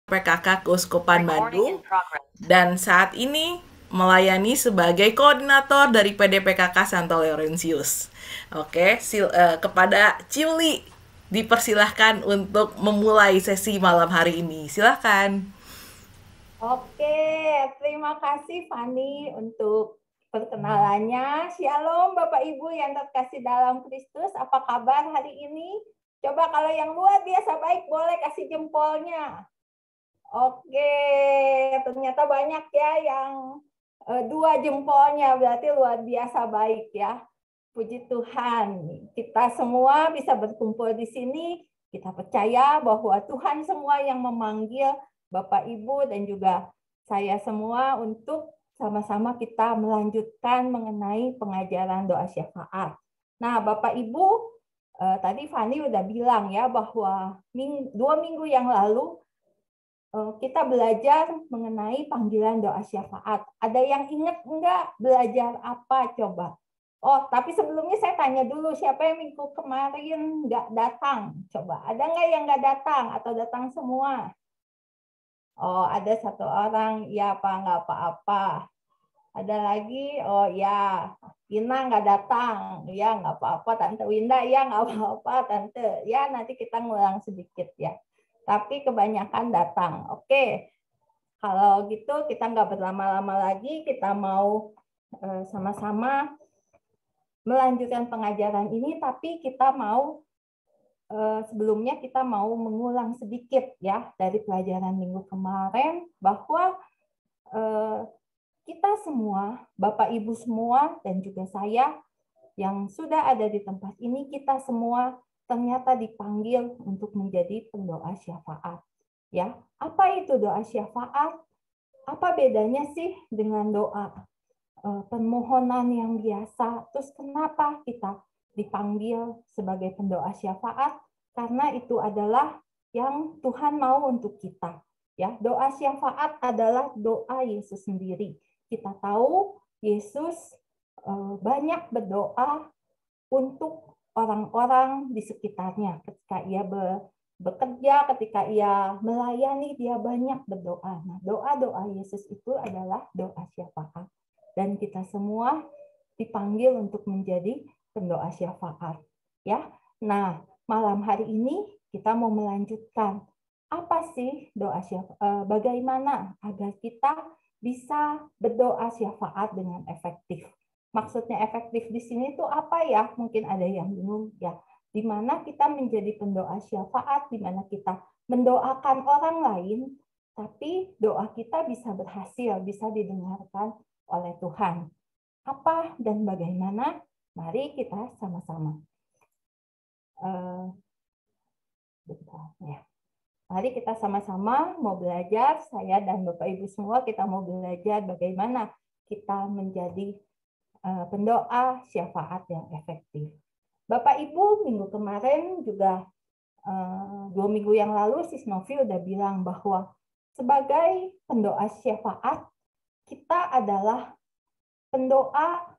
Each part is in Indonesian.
PKK Keuskupan Bandung dan saat ini melayani sebagai koordinator dari PDPKK Santo Laurentius. Oke, kepada Ciuli dipersilahkan untuk memulai sesi malam hari ini. Silahkan. Oke, terima kasih Fani untuk perkenalannya. Shalom Bapak Ibu yang terkasih dalam Kristus. Apa kabar hari ini? Coba kalau yang luar biasa baik boleh kasih jempolnya. Oke, ternyata banyak ya yang 2 jempolnya, berarti luar biasa baik ya. Puji Tuhan, kita semua bisa berkumpul di sini. Kita percaya bahwa Tuhan semua yang memanggil Bapak Ibu dan juga saya semua untuk sama-sama kita melanjutkan mengenai pengajaran doa syafaat. Nah, Bapak Ibu, tadi Fani udah bilang ya bahwa 2 minggu yang lalu kita belajar mengenai panggilan doa syafaat. Ada yang ingat enggak belajar apa coba? Oh, tapi sebelumnya saya tanya dulu, siapa yang minggu kemarin nggak datang? Coba, ada nggak yang nggak datang atau datang semua? Oh, ada 1 orang, ya Pak, nggak apa-apa. Ada lagi, oh ya, Ina nggak datang. Ya, nggak apa-apa, Tante Winda, ya nggak apa-apa, Tante. Ya, nanti kita ngulang sedikit ya. Tapi kebanyakan datang. Oke, kalau gitu kita nggak berlama-lama lagi, kita mau sama-sama melanjutkan pengajaran ini, tapi kita mau sebelumnya kita mau mengulang sedikit ya dari pelajaran minggu kemarin bahwa kita semua, Bapak Ibu semua dan juga saya yang sudah ada di tempat ini, kita semua ternyata dipanggil untuk menjadi pendoa syafaat. Ya, apa itu doa syafaat? Apa bedanya sih dengan doa permohonan yang biasa? Terus kenapa kita dipanggil sebagai pendoa syafaat? Karena itu adalah yang Tuhan mau untuk kita. Ya, doa syafaat adalah doa Yesus sendiri. Kita tahu Yesus banyak berdoa untuk orang-orang di sekitarnya. Ketika ia bekerja, ketika ia melayani, dia banyak berdoa. Nah, doa-doa Yesus itu adalah doa syafaat. Dan kita semua dipanggil untuk menjadi pendoa syafaat. Ya, nah malam hari ini kita mau melanjutkan apa sih doa syafaat? Bagaimana agar kita bisa berdoa syafaat dengan efektif? Maksudnya efektif di sini itu apa ya? Mungkin ada yang bingung ya. Di mana kita menjadi pendoa syafaat, di mana kita mendoakan orang lain, tapi doa kita bisa berhasil, bisa didengarkan oleh Tuhan. Apa dan bagaimana? Mari kita sama-sama. Mari kita sama-sama mau belajar, saya dan Bapak Ibu semua kita mau belajar bagaimana kita menjadi pendoa syafaat yang efektif. Bapak Ibu, minggu kemarin juga 2 minggu yang lalu Sis Novi udah bilang bahwa sebagai pendoa syafaat kita adalah pendoa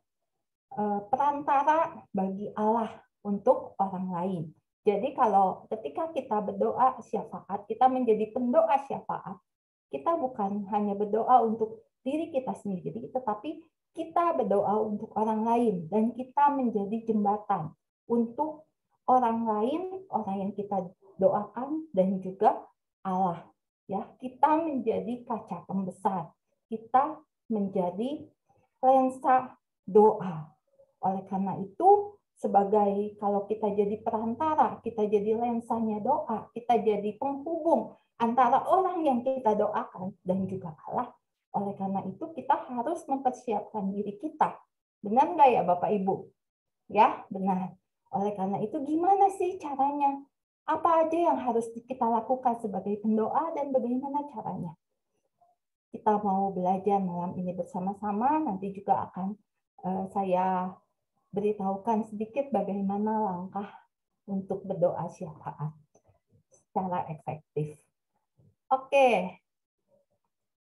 perantara bagi Allah untuk orang lain. Jadi kalau ketika kita berdoa syafaat, kita menjadi pendoa syafaat, kita bukan hanya berdoa untuk diri kita sendiri, tetapi kita berdoa untuk orang lain dan kita menjadi jembatan untuk orang lain, orang yang kita doakan dan juga Allah. Ya, kita menjadi kaca pembesar. Kita menjadi lensa doa. Oleh karena itu, sebagai kalau kita jadi perantara, kita jadi lensanya doa, kita jadi penghubung antara orang yang kita doakan dan juga Allah. Oleh karena itu kita harus mempersiapkan diri kita. Benar nggak ya Bapak Ibu? Ya, benar. Oleh karena itu gimana sih caranya? Apa aja yang harus kita lakukan sebagai pendoa dan bagaimana caranya? Kita mau belajar malam ini bersama-sama, nanti juga akan saya beritahukan sedikit bagaimana langkah untuk berdoa syafaat secara efektif. Oke.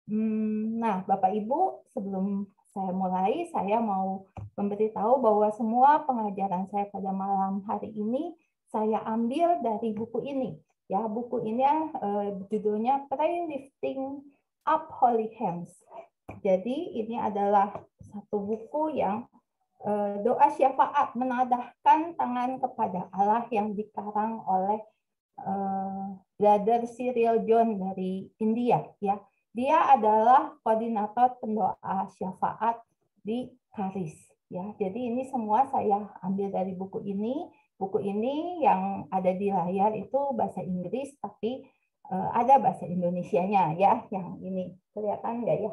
Nah, Bapak Ibu, sebelum saya mulai, saya mau memberitahu bahwa semua pengajaran saya pada malam hari ini saya ambil dari buku ini. Ya, buku ini judulnya Pray Lifting Up Holy Hands. Jadi ini adalah satu buku yang doa syafaat, menadahkan tangan kepada Allah, yang dikarang oleh Brother Cyril John dari India. Ya, dia adalah koordinator pendoa syafaat di Karis. Ya, jadi ini semua saya ambil dari buku ini. Buku ini yang ada di layar itu bahasa Inggris, tapi ada bahasa Indonesianya ya. Yang ini kelihatan nggak ya?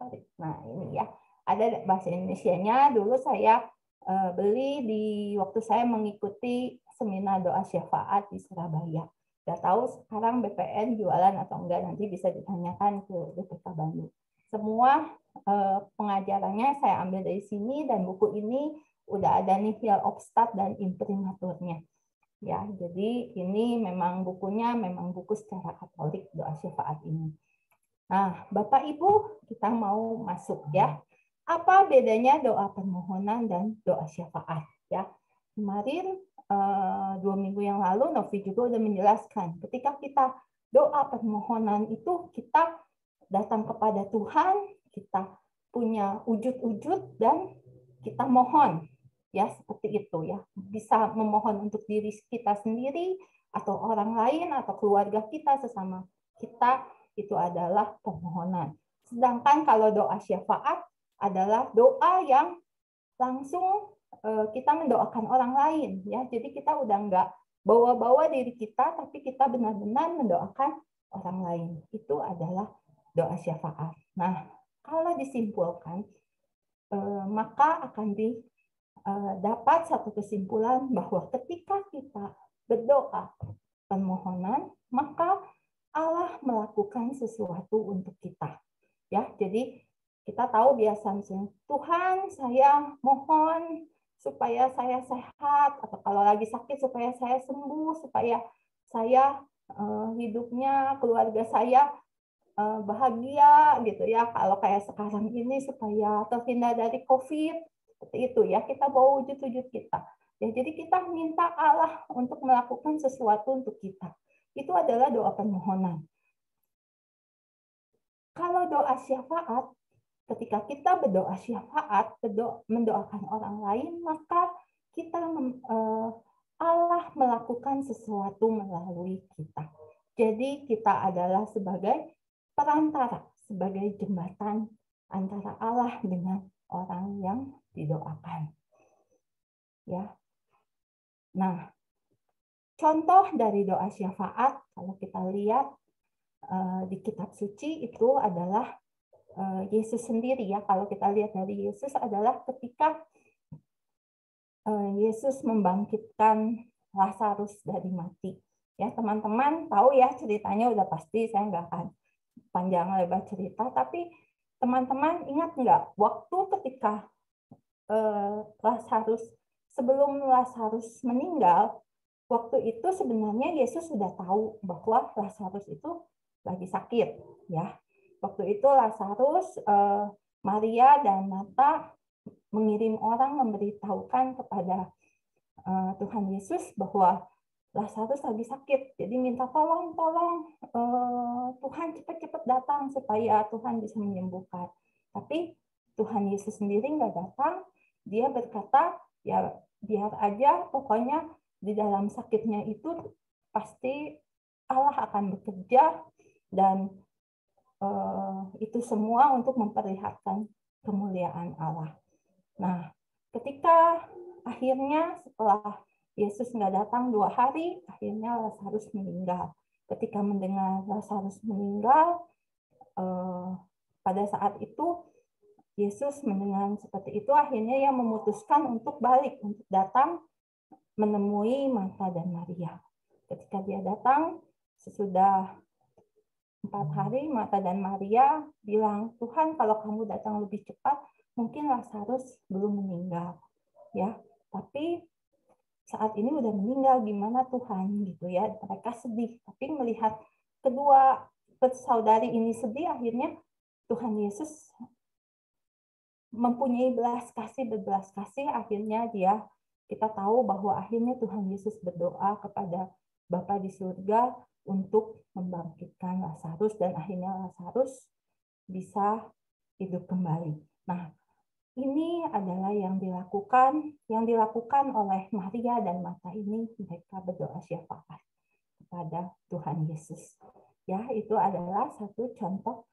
Sorry. Nah ini ya, ada bahasa Indonesianya. Dulu saya beli waktu saya mengikuti seminar doa syafaat di Surabaya. Nggak tahu sekarang BPN jualan atau enggak, nanti bisa ditanyakan ke BPK Bandung. Semua pengajarannya saya ambil dari sini, dan buku ini udah ada nih Hill of Start dan imprimaturnya. Ya, jadi ini memang bukunya memang buku secara Katolik doa syafaat ini. Nah, Bapak Ibu, kita mau masuk ya. Apa bedanya doa permohonan dan doa syafaat ya? Kemarin 2 minggu yang lalu Novi juga udah menjelaskan, ketika kita doa permohonan itu kita datang kepada Tuhan, kita punya wujud-wujud dan kita mohon ya, seperti itu ya. Bisa memohon untuk diri kita sendiri atau orang lain atau keluarga kita, sesama kita, itu adalah permohonan. Sedangkan kalau doa syafaat adalah doa yang langsung kita mendoakan orang lain ya. Jadi kita udah nggak bawa-bawa diri kita, tapi kita benar-benar mendoakan orang lain. Itu adalah doa syafaat. Nah, kalau disimpulkan, maka akan dapat satu kesimpulan bahwa ketika kita berdoa permohonan, maka Allah melakukan sesuatu untuk kita. Ya, jadi kita tahu biasanya, Tuhan, saya mohon supaya saya sehat, atau kalau lagi sakit supaya saya sembuh, supaya saya hidupnya, keluarga saya bahagia gitu ya. Kalau kayak sekarang ini supaya terhindar dari COVID, seperti itu ya. Kita bawa wujud-wujud kita. Ya, jadi kita minta Allah untuk melakukan sesuatu untuk kita. Itu adalah doa permohonan. Kalau doa syafaat, ketika kita berdoa syafaat, mendoakan orang lain, maka kita Allah melakukan sesuatu melalui kita. Jadi kita adalah sebagai perantara, sebagai jembatan antara Allah dengan orang yang didoakan. Ya. Nah, contoh dari doa syafaat, kalau kita lihat di kitab suci itu adalah Yesus sendiri ya. Kalau kita lihat dari Yesus adalah ketika Yesus membangkitkan Lazarus dari mati. Ya, teman-teman tahu ya ceritanya, udah pasti saya nggak akan panjang lebar cerita, tapi teman-teman ingat nggak waktu ketika Lazarus, sebelum Lazarus meninggal, waktu itu sebenarnya Yesus sudah tahu bahwa Lazarus itu lagi sakit ya. Waktu itu Lazarus, Maria dan Marta mengirim orang memberitahukan kepada Tuhan Yesus bahwa Lazarus lagi sakit. Jadi minta tolong Tuhan cepat-cepat datang supaya Tuhan bisa menyembuhkan. Tapi Tuhan Yesus sendiri nggak datang. Dia berkata, ya biar aja, pokoknya di dalam sakitnya itu pasti Allah akan bekerja, dan itu semua untuk memperlihatkan kemuliaan Allah. Nah, ketika akhirnya setelah Yesus nggak datang 2 hari, akhirnya Lazarus meninggal. Ketika mendengar Lazarus meninggal, pada saat itu Yesus mendengar seperti itu, akhirnya ia memutuskan untuk balik, untuk datang menemui Marta dan Maria. Ketika dia datang, sesudah 4 hari, Marta dan Maria bilang, Tuhan, kalau kamu datang lebih cepat, mungkin Lazarus belum meninggal. Ya, tapi saat ini udah meninggal, gimana Tuhan? Gitu ya, mereka sedih. Tapi melihat kedua saudari ini sedih, akhirnya Tuhan Yesus mempunyai berbelas kasih, akhirnya kita tahu bahwa akhirnya Tuhan Yesus berdoa kepada Bapa di surga, untuk membangkitkan Lazarus dan akhirnya Lazarus bisa hidup kembali. Nah, ini adalah yang dilakukan oleh Maria dan Martha ini. Mereka berdoa syafaat kepada Tuhan Yesus. Ya, itu adalah satu contoh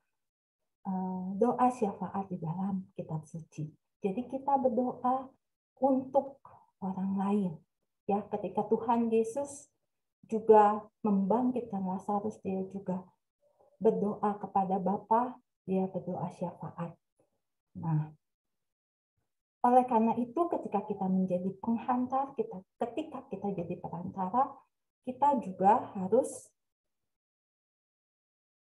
doa syafaat di dalam kitab suci. Jadi kita berdoa untuk orang lain. Ya, ketika Tuhan Yesus juga membangkitkan Lazarus, dia juga berdoa kepada Bapa, dia berdoa syafaat. Nah, oleh karena itu ketika kita menjadi penghantar, ketika kita jadi perantara, kita juga harus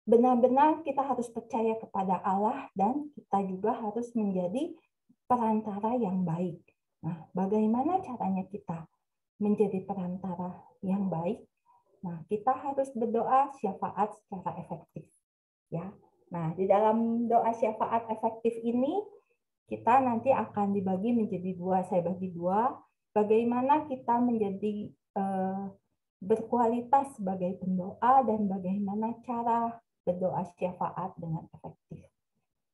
benar-benar kita harus percaya kepada Allah dan kita juga harus menjadi perantara yang baik. Nah, bagaimana caranya kita menjadi perantara yang baik? Nah, kita harus berdoa syafaat secara efektif. Ya. Nah, di dalam doa syafaat efektif ini kita nanti akan dibagi menjadi dua. Saya bagi dua. Bagaimana kita menjadi berkualitas sebagai pendoa dan bagaimana cara berdoa syafaat dengan efektif.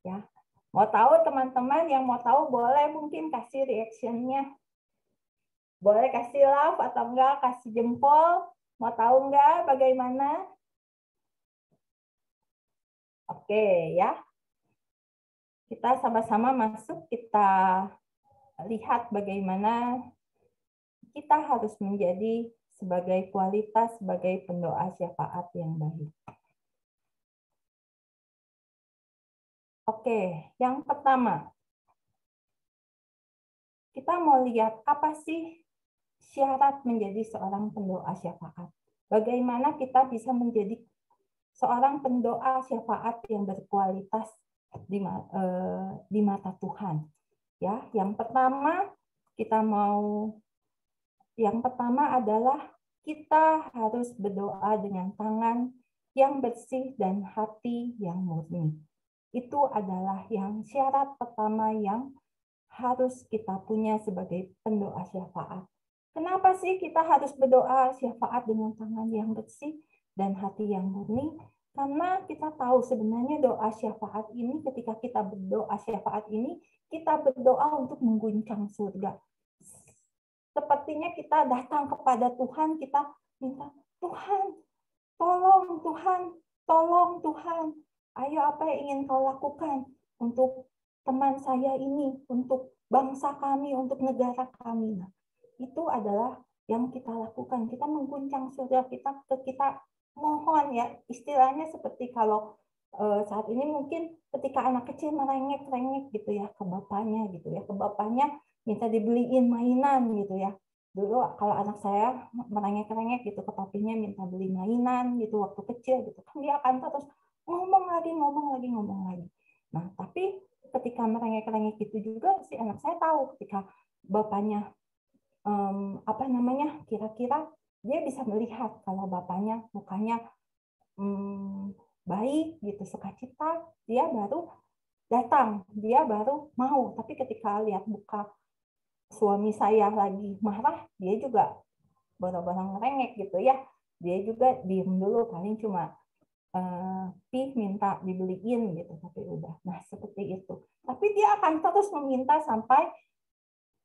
Ya, mau tahu teman-teman yang mau tahu boleh mungkin kasih reaction-nya. Boleh kasih love atau enggak, kasih jempol. Mau tahu enggak bagaimana? Oke, ya. Kita sama-sama masuk, kita lihat bagaimana kita harus menjadi sebagai kualitas sebagai pendoa syafaat yang baik. Oke, yang pertama, kita mau lihat apa sih syarat menjadi seorang pendoa syafaat. Bagaimana kita bisa menjadi seorang pendoa syafaat yang berkualitas di mata Tuhan. Ya, yang pertama adalah kita harus berdoa dengan tangan yang bersih dan hati yang murni. Itu adalah yang syarat pertama yang harus kita punya sebagai pendoa syafaat. Kenapa sih kita harus berdoa syafaat dengan tangan yang bersih dan hati yang murni? Karena kita tahu sebenarnya doa syafaat ini, ketika kita berdoa syafaat ini, kita berdoa untuk mengguncang surga. Sepertinya kita datang kepada Tuhan, kita minta, Tuhan, tolong Tuhan. Ayo apa yang ingin kau lakukan untuk teman saya ini, untuk bangsa kami, untuk negara kami. Nah, itu adalah yang kita lakukan. Kita mengguncang surga, kita mohon ya, istilahnya seperti kalau saat ini mungkin ketika anak kecil merengek-rengek gitu ya ke bapaknya minta dibeliin mainan gitu ya. Dulu kalau anak saya merengek-rengek gitu ke papinya minta beli mainan gitu waktu kecil gitu kan dia akan terus ngomong lagi. Nah, tapi ketika merengek-rengek itu juga si anak saya tahu ketika bapaknya kira-kira dia bisa melihat kalau bapaknya mukanya baik gitu, sukacita, dia baru datang, dia baru mau. Tapi ketika lihat muka suami saya lagi marah, dia juga borong-borong ngerengek gitu ya. Dia juga diem dulu, paling cuma minta dibeliin gitu, tapi udah. Nah, seperti itu. Tapi dia akan terus meminta sampai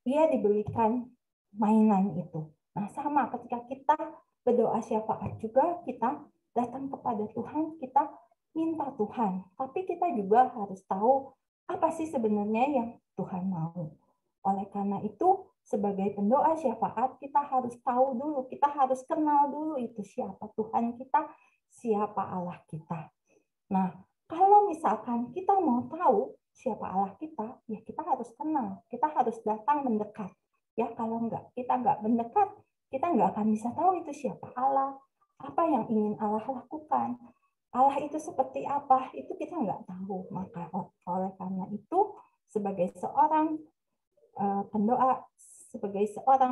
dia dibelikan mainan itu. Nah, sama ketika kita berdoa syafaat juga, kita datang kepada Tuhan, kita minta Tuhan. Tapi kita juga harus tahu apa sih sebenarnya yang Tuhan mau. Oleh karena itu, sebagai pendoa syafaat, kita harus tahu dulu, kita harus kenal dulu itu siapa Tuhan kita, siapa Allah kita. Nah, kalau misalkan kita mau tahu siapa Allah kita, ya kita harus kenal, kita harus datang mendekat. Ya, kalau kita nggak mendekat, kita nggak akan bisa tahu itu siapa Allah, apa yang ingin Allah lakukan. Allah itu seperti apa, itu kita nggak tahu. Maka oleh karena itu, sebagai seorang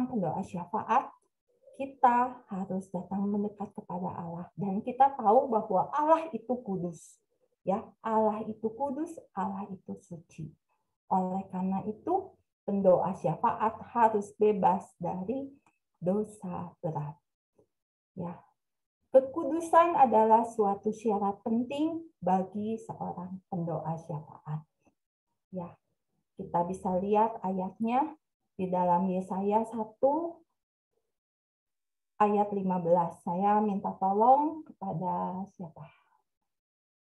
pendoa syafaat, kita harus datang mendekat kepada Allah dan kita tahu bahwa Allah itu kudus. Ya, Allah itu kudus, Allah itu suci. Oleh karena itu, pendoa syafaat harus bebas dari dosa berat. Ya. Kekudusan adalah suatu syarat penting bagi seorang pendoa syafaat. Ya, kita bisa lihat ayatnya di dalam Yesaya 1 ayat 15. Saya minta tolong kepada siapa?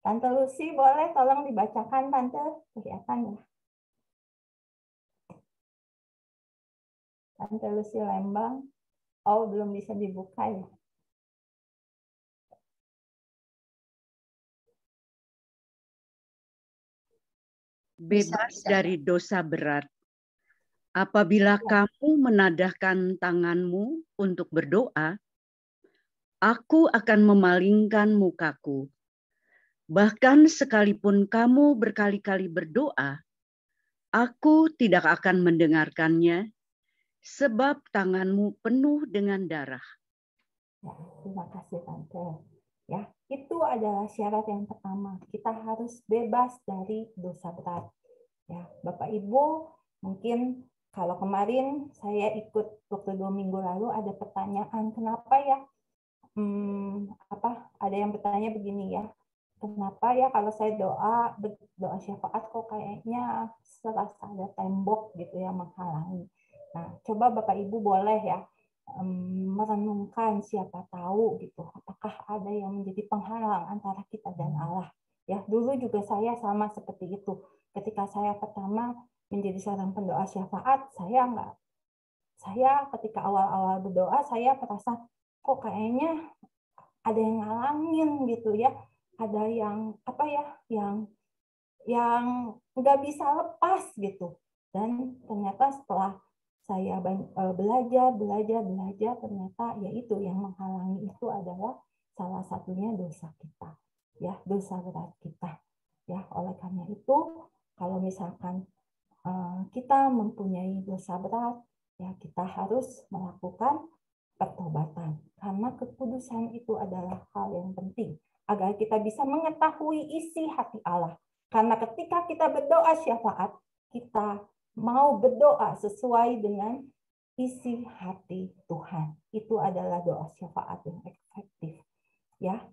Tante Lucy, boleh tolong dibacakan, Tante? Kelihatan ya? Tante Lucy Lembang. Oh, belum bisa dibuka ya? Bebas dari dosa berat. Apabila kamu menadahkan tanganmu untuk berdoa, aku akan memalingkan mukaku. Bahkan sekalipun kamu berkali-kali berdoa, aku tidak akan mendengarkannya, sebab tanganmu penuh dengan darah. Ya, terima kasih Tante. Ya, itu adalah syarat yang pertama. Kita harus bebas dari dosa berat. Ya, Bapak Ibu, mungkin kalau kemarin saya ikut waktu 2 minggu lalu ada pertanyaan, kenapa ya? Ada yang bertanya begini ya, kenapa ya kalau saya doa syafaat kok kayaknya serasa ada tembok gitu ya menghalangi. Nah, coba Bapak Ibu boleh ya merenungkan, siapa tahu gitu apakah ada yang menjadi penghalang antara kita dan Allah. Ya, dulu juga saya sama seperti itu. Ketika saya pertama menjadi seorang pendoa syafaat, saya ketika awal-awal berdoa saya merasa kok kayaknya ada yang ngalangin gitu ya, ada yang yang nggak bisa lepas gitu. Dan ternyata setelah saya belajar, ternyata yaitu yang menghalangi itu adalah salah satunya dosa kita, ya, dosa berat kita. Ya, oleh karena itu, kalau misalkan kita mempunyai dosa berat, ya kita harus melakukan pertobatan. Karena kekudusan itu adalah hal yang penting agar kita bisa mengetahui isi hati Allah. Karena ketika kita berdoa syafaat, kita mau berdoa sesuai dengan isi hati Tuhan. Itu adalah doa syafaat yang efektif. Ya.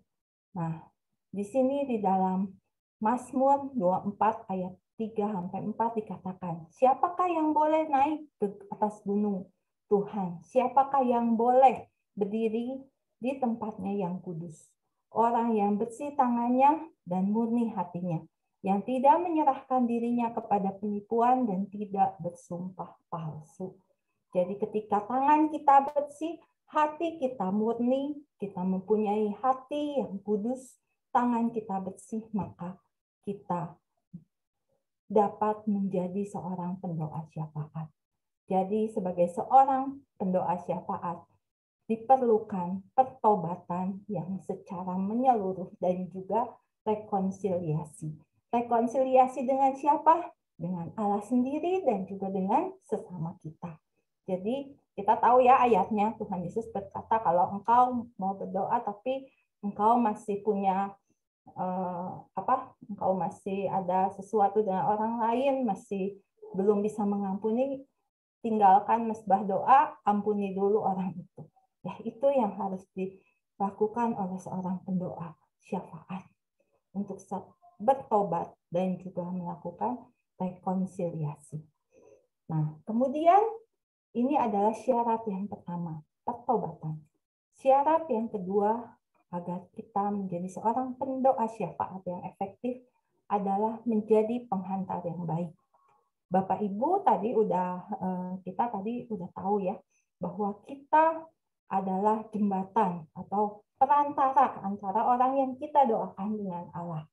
Nah, di sini di dalam Mazmur 24 ayat 3-4 dikatakan, siapakah yang boleh naik ke atas gunung Tuhan? Siapakah yang boleh berdiri di tempatnya yang kudus? Orang yang bersih tangannya dan murni hatinya, yang tidak menyerahkan dirinya kepada penipuan dan tidak bersumpah palsu. Jadi ketika tangan kita bersih, hati kita murni, kita mempunyai hati yang kudus, tangan kita bersih, maka kita dapat menjadi seorang pendoa syafaat. Jadi sebagai seorang pendoa syafaat, diperlukan pertobatan yang secara menyeluruh dan juga rekonsiliasi. Rekonsiliasi dengan siapa? Dengan Allah sendiri dan juga dengan sesama kita. Jadi kita tahu ya ayatnya, Tuhan Yesus berkata kalau engkau mau berdoa tapi engkau masih punya engkau masih ada sesuatu dengan orang lain, masih belum bisa mengampuni, tinggalkan mesbah doa, ampuni dulu orang itu. Ya, itu yang harus dilakukan oleh seorang pendoa syafaat untuk bertobat dan juga melakukan rekonsiliasi. Nah, kemudian ini adalah syarat yang pertama, pertobatan. Syarat yang kedua agar kita menjadi seorang pendoa syafaat yang efektif adalah menjadi penghantar yang baik. Bapak Ibu kita tadi udah tahu ya bahwa kita adalah jembatan atau perantara antara orang yang kita doakan dengan Allah.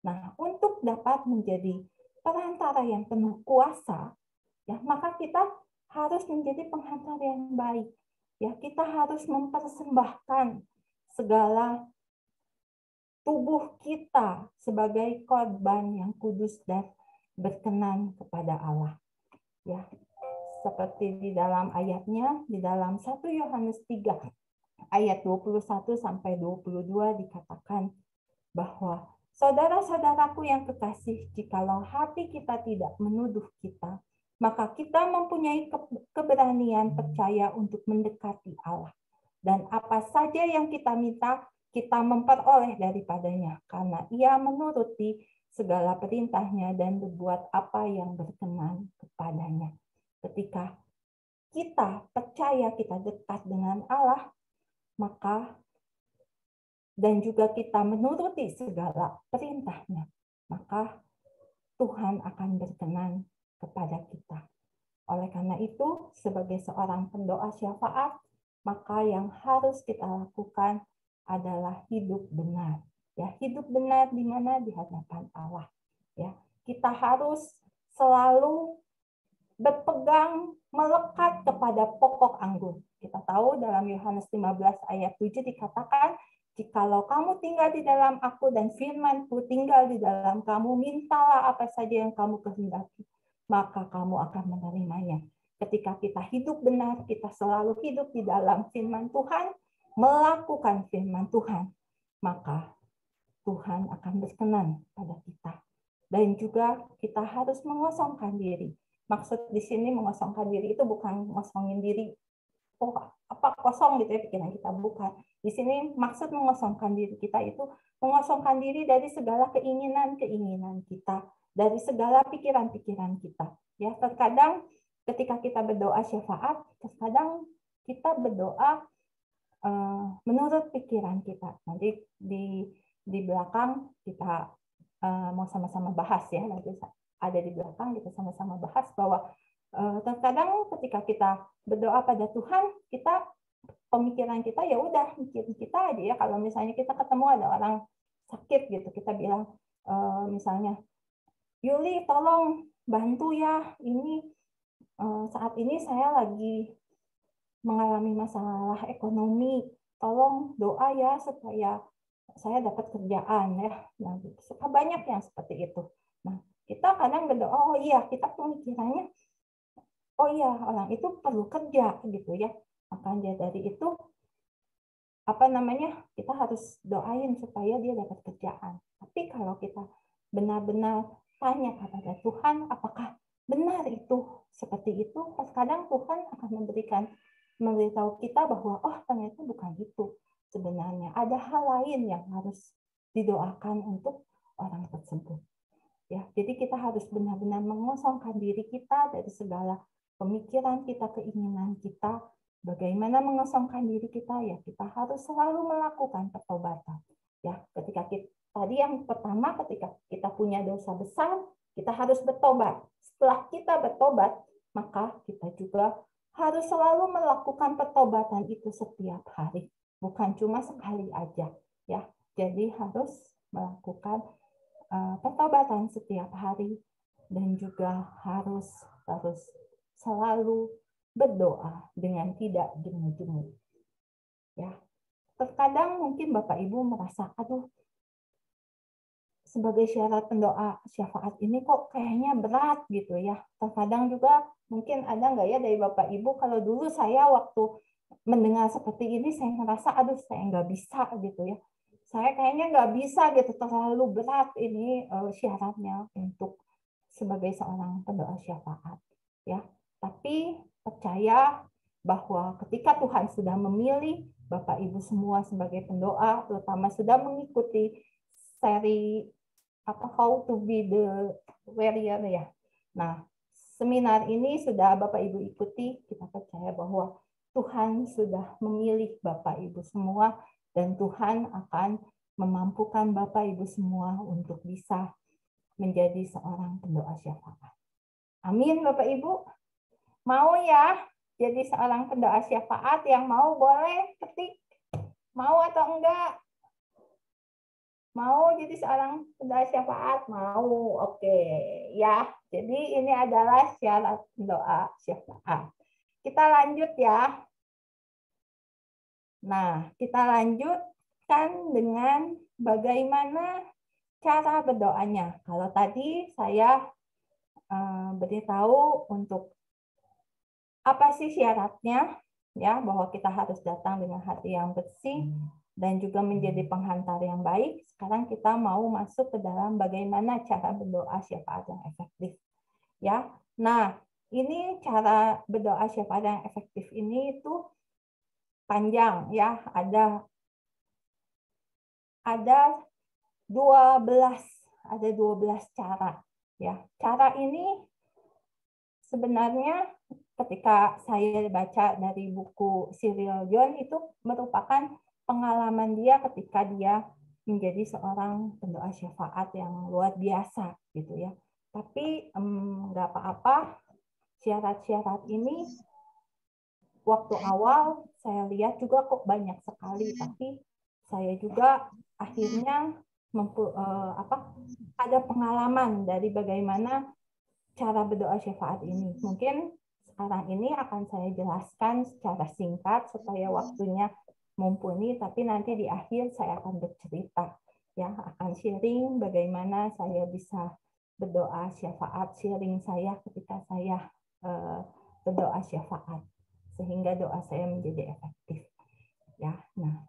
Nah, untuk dapat menjadi perantara yang penuh kuasa, ya, maka kita harus menjadi penghantar yang baik. Ya, kita harus mempersembahkan segala tubuh kita sebagai korban yang kudus dan berkenan kepada Allah. Ya, seperti di dalam ayatnya, di dalam 1 Yohanes 3 ayat 21 sampai 22 dikatakan bahwa saudara-saudaraku yang kekasih, jikalau hati kita tidak menuduh kita, maka kita mempunyai keberanian percaya untuk mendekati Allah. Dan apa saja yang kita minta, kita memperoleh daripadanya, karena Ia menuruti segala perintahnya dan berbuat apa yang berkenan kepadanya. Ketika kita percaya kita dekat dengan Allah, maka dan juga kita menuruti segala perintahnya, maka Tuhan akan berkenan kepada kita. Oleh karena itu, sebagai seorang pendoa syafaat, maka yang harus kita lakukan adalah hidup benar. Ya, hidup benar di mana? Di hadapan Allah. Ya, kita harus selalu berpegang melekat kepada pokok anggur. Kita tahu dalam Yohanes 15 ayat 7 dikatakan, jikalau kamu tinggal di dalam aku dan firman-Ku tinggal di dalam kamu, mintalah apa saja yang kamu kehendaki, maka kamu akan menerimanya. Ketika kita hidup benar, kita selalu hidup di dalam firman Tuhan, melakukan firman Tuhan, maka Tuhan akan berkenan pada kita. Dan juga kita harus mengosongkan diri. Maksud di sini mengosongkan diri itu bukan ngosongin diri, oh apa kosong gitu ya pikiran kita, bukan. Di sini maksud mengosongkan diri kita itu mengosongkan diri dari segala keinginan-keinginan kita, dari segala pikiran-pikiran kita. Ya, terkadang ketika kita berdoa syafaat, terkadang kita berdoa menurut pikiran kita. Nanti di belakang kita mau sama-sama bahas ya, nanti ada di belakang kita sama-sama bahas bahwa terkadang ketika kita berdoa pada Tuhan, kita pemikiran kita ya udah mikirin kita aja ya. Kalau misalnya kita ketemu ada orang sakit gitu, kita bilang misalnya, Yuli tolong bantu ya, ini saat ini saya lagi mengalami masalah ekonomi, tolong doa ya supaya saya dapat kerjaan ya. Nah, suka banyak yang seperti itu. Nah, kita kadang berdoa, oh iya, kita pemikirannya, oh iya, orang itu perlu kerja gitu ya. Makanya dari itu, kita harus doain supaya dia dapat kerjaan. Tapi kalau kita benar-benar tanya kepada Tuhan, apakah benar itu seperti itu? Kadang Tuhan akan memberitahu kita bahwa, oh ternyata bukan itu. Sebenarnya ada hal lain yang harus didoakan untuk orang tersebut. Ya, jadi kita harus benar-benar mengosongkan diri kita dari segala pemikiran kita, keinginan kita. Bagaimana mengosongkan diri kita? Ya, kita harus selalu melakukan pertobatan. Ya, tadi yang pertama, ketika kita punya dosa besar, kita harus bertobat. Setelah kita bertobat, maka kita juga harus selalu melakukan pertobatan itu setiap hari, bukan cuma sekali aja. Ya, jadi harus melakukan pertobatan setiap hari dan juga harus selalu berdoa dengan tidak jemu-jemu. Ya, terkadang mungkin Bapak Ibu merasa, aduh, sebagai syarat pendoa syafaat ini kok kayaknya berat gitu ya. Terkadang juga mungkin ada nggak ya dari Bapak Ibu, kalau dulu saya waktu mendengar seperti ini saya ngerasa, aduh saya nggak bisa gitu ya. Saya kayaknya nggak bisa gitu, terlalu berat ini syaratnya untuk sebagai seorang pendoa syafaat. Ya, tapi percaya bahwa ketika Tuhan sudah memilih Bapak Ibu semua sebagai pendoa, terutama sudah mengikuti seri How to be the warrior ya. Nah, seminar ini sudah Bapak Ibu ikuti, kita percaya bahwa Tuhan sudah memilih Bapak Ibu semua dan Tuhan akan memampukan Bapak Ibu semua untuk bisa menjadi seorang pendoa syafaat. Amin Bapak Ibu. Mau ya jadi seorang pendoa syafaat? Yang mau boleh ketik. Mau atau enggak? Mau jadi seorang pendoa syafaat? Mau, oke. Ya, jadi ini adalah syarat pendoa syafaat. Kita lanjut ya. Nah, kita lanjutkan dengan bagaimana cara berdoanya. Kalau tadi saya beritahu untuk apa sih syaratnya, ya, bahwa kita harus datang dengan hati yang bersih dan juga menjadi penghantar yang baik. Sekarang kita mau masuk ke dalam bagaimana cara berdoa syafaat yang efektif. Ya, nah ini cara berdoa syafaat yang efektif ini itu panjang ya, ada ada 12 cara ya. Cara ini sebenarnya ketika saya baca dari buku Cyril John itu merupakan pengalaman dia ketika dia menjadi seorang pendoa syafaat yang luar biasa gitu ya. Tapi nggak apa-apa, syarat-syarat ini waktu awal saya lihat juga kok banyak sekali, tapi saya juga akhirnya ada pengalaman dari bagaimana cara berdoa syafaat ini. Mungkin sekarang ini akan saya jelaskan secara singkat supaya waktunya mumpuni, tapi nanti di akhir saya akan bercerita, ya, akan sharing bagaimana saya bisa berdoa syafaat, sharing saya ketika saya berdoa syafaat, sehingga doa saya menjadi efektif. Ya, nah,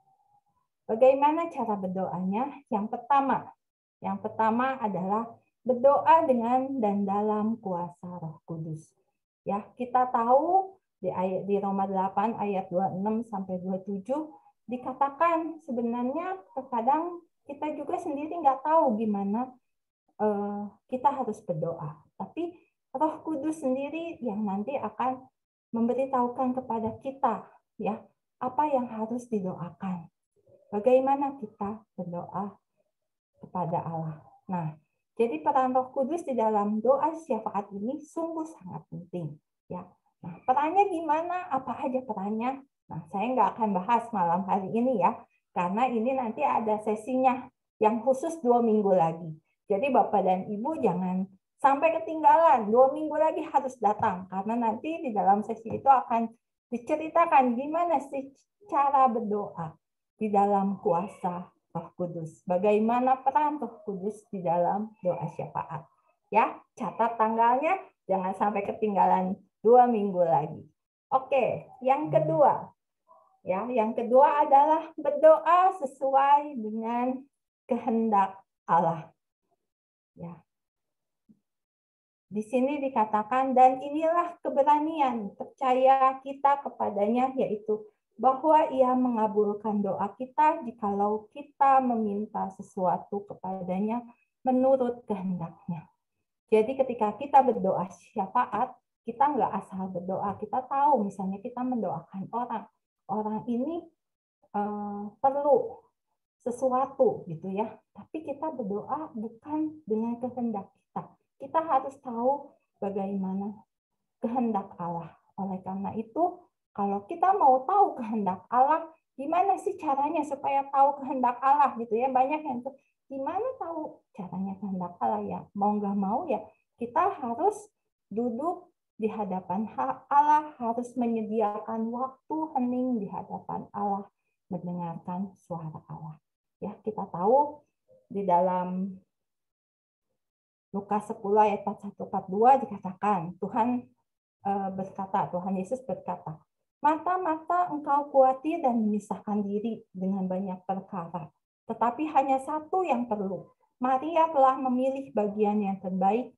bagaimana cara berdoanya? Yang pertama adalah berdoa dengan dan dalam kuasa Roh Kudus. Ya, kita tahu di Roma 8 ayat 26 sampai 27 dikatakan sebenarnya terkadang kita juga sendiri nggak tahu gimana kita harus berdoa. Tapi Roh Kudus sendiri yang nanti akan memberitahukan kepada kita ya apa yang harus didoakan. Bagaimana kita berdoa kepada Allah. Nah, jadi peran Roh Kudus di dalam doa syafaat ini sungguh sangat penting. Ya. Nah, perannya gimana? Apa aja perannya? Nah, saya nggak akan bahas malam hari ini ya, karena ini nanti ada sesinya yang khusus 2 minggu lagi. Jadi Bapak dan Ibu jangan sampai ketinggalan. 2 minggu lagi harus datang, karena nanti di dalam sesi itu akan diceritakan gimana sih cara berdoa di dalam kuasa Roh Kudus. Bagaimana peran Roh Kudus di dalam doa syafaat. Ya, catat tanggalnya, jangan sampai ketinggalan 2 minggu lagi. Oke, yang kedua. Ya, yang kedua adalah berdoa sesuai dengan kehendak Allah. Ya. Di sini dikatakan, dan inilah keberanian percaya kita kepadanya, yaitu bahwa Ia mengabulkan doa kita jikalau kita meminta sesuatu kepadanya menurut kehendaknya. Jadi ketika kita berdoa syafaat, kita nggak asal berdoa. Kita tahu misalnya kita mendoakan orang. Orang ini perlu sesuatu gitu ya. Tapi kita berdoa bukan dengan kehendak kita. Kita harus tahu bagaimana kehendak Allah. Oleh karena itu, kalau kita mau tahu kehendak Allah, gimana sih caranya supaya tahu kehendak Allah gitu ya? Banyak yang tuh, gimana tahu caranya kehendak Allah ya? Mau nggak mau ya, kita harus duduk di hadapan Allah, harus menyediakan waktu hening di hadapan Allah, mendengarkan suara Allah. Ya, kita tahu di dalam Lukas 10 ayat 41-42 dikatakan, Tuhan Yesus berkata, mata-mata engkau khawatir dan menyusahkan diri dengan banyak perkara, tetapi hanya satu yang perlu. Maria telah memilih bagian yang terbaik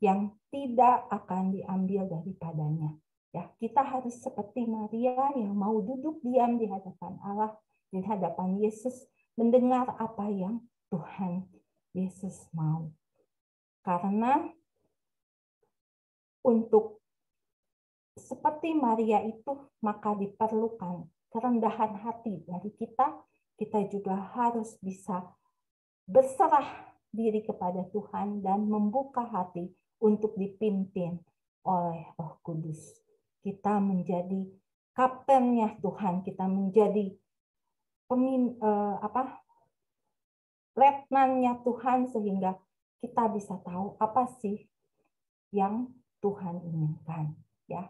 yang tidak akan diambil daripadanya. Ya, kita harus seperti Maria yang mau duduk diam di hadapan Allah, di hadapan Yesus, mendengar apa yang Tuhan Yesus mau. Karena untuk seperti Maria itu, maka diperlukan kerendahan hati dari kita. Kita juga harus bisa berserah diri kepada Tuhan dan membuka hati untuk dipimpin oleh Roh Kudus. Kita menjadi kaptennya Tuhan, kita menjadi letnannya Tuhan, sehingga kita bisa tahu apa sih yang Tuhan inginkan. Ya.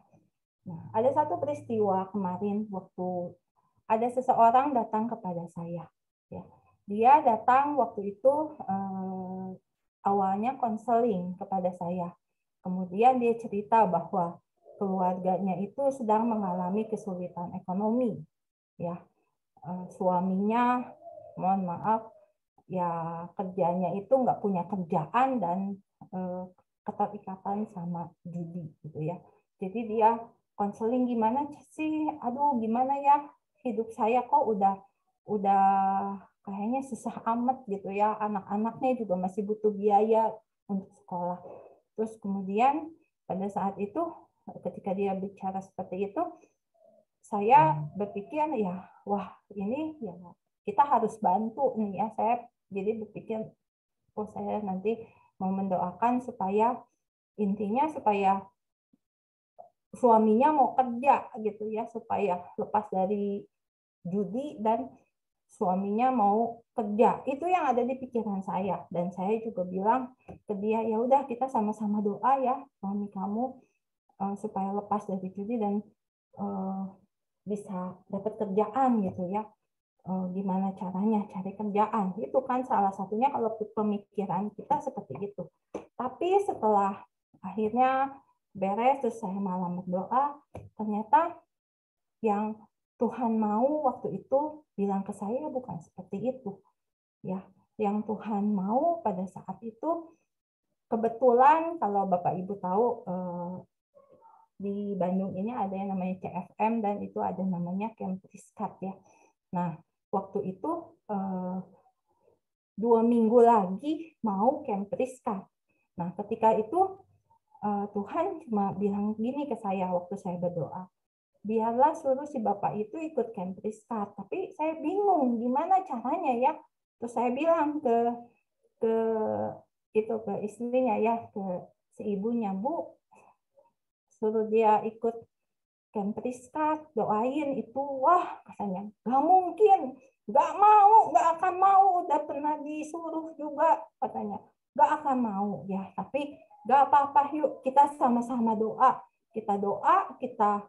Nah, ada satu peristiwa kemarin waktu ada seseorang datang kepada saya. Ya. Dia datang waktu itu awalnya konseling kepada saya. Kemudian dia cerita bahwa keluarganya itu sedang mengalami kesulitan ekonomi. Ya. Suaminya, mohon maaf, ya kerjanya itu nggak punya kerjaan dan keterikatan sama judi gitu ya. Jadi dia konseling, gimana sih, aduh gimana ya hidup saya kok udah kayaknya susah amat gitu ya, anak-anaknya juga masih butuh biaya untuk sekolah. Terus kemudian pada saat itu ketika dia bicara seperti itu, saya berpikir ya, wah ini ya kita harus bantu nih ya. Saya jadi berpikir, oh saya nanti mau mendoakan supaya intinya supaya suaminya mau kerja gitu ya, supaya lepas dari judi dan suaminya mau kerja. Itu yang ada di pikiran saya. Dan saya juga bilang ke dia, ya udah kita sama-sama doa ya suami kamu supaya lepas dari judi dan bisa dapat kerjaan gitu ya. Gimana caranya cari kerjaan. Itu kan salah satunya kalau pemikiran kita seperti itu. Tapi setelah akhirnya beres, terus saya malam berdoa, ternyata yang Tuhan mau waktu itu bilang ke saya bukan seperti itu. Ya, yang Tuhan mau pada saat itu kebetulan kalau Bapak Ibu tahu di Bandung ini ada yang namanya CFM dan itu ada namanya Camp Priskat ya. Nah, waktu itu 2 minggu lagi mau Camp Priskat. Nah, ketika itu Tuhan cuma bilang gini ke saya waktu saya berdoa, biarlah suruh si Bapak itu ikut Camp Priskat. Tapi saya bingung gimana caranya ya. Terus saya bilang ke istrinya ya, ke si ibunya, Bu, suruh dia ikut Camp Priskat, doain itu. Wah, katanya, nggak mungkin, nggak mau, nggak akan mau, udah pernah disuruh juga, katanya, nggak akan mau. Ya, tapi nggak apa-apa, yuk kita sama-sama doa. Kita doa, kita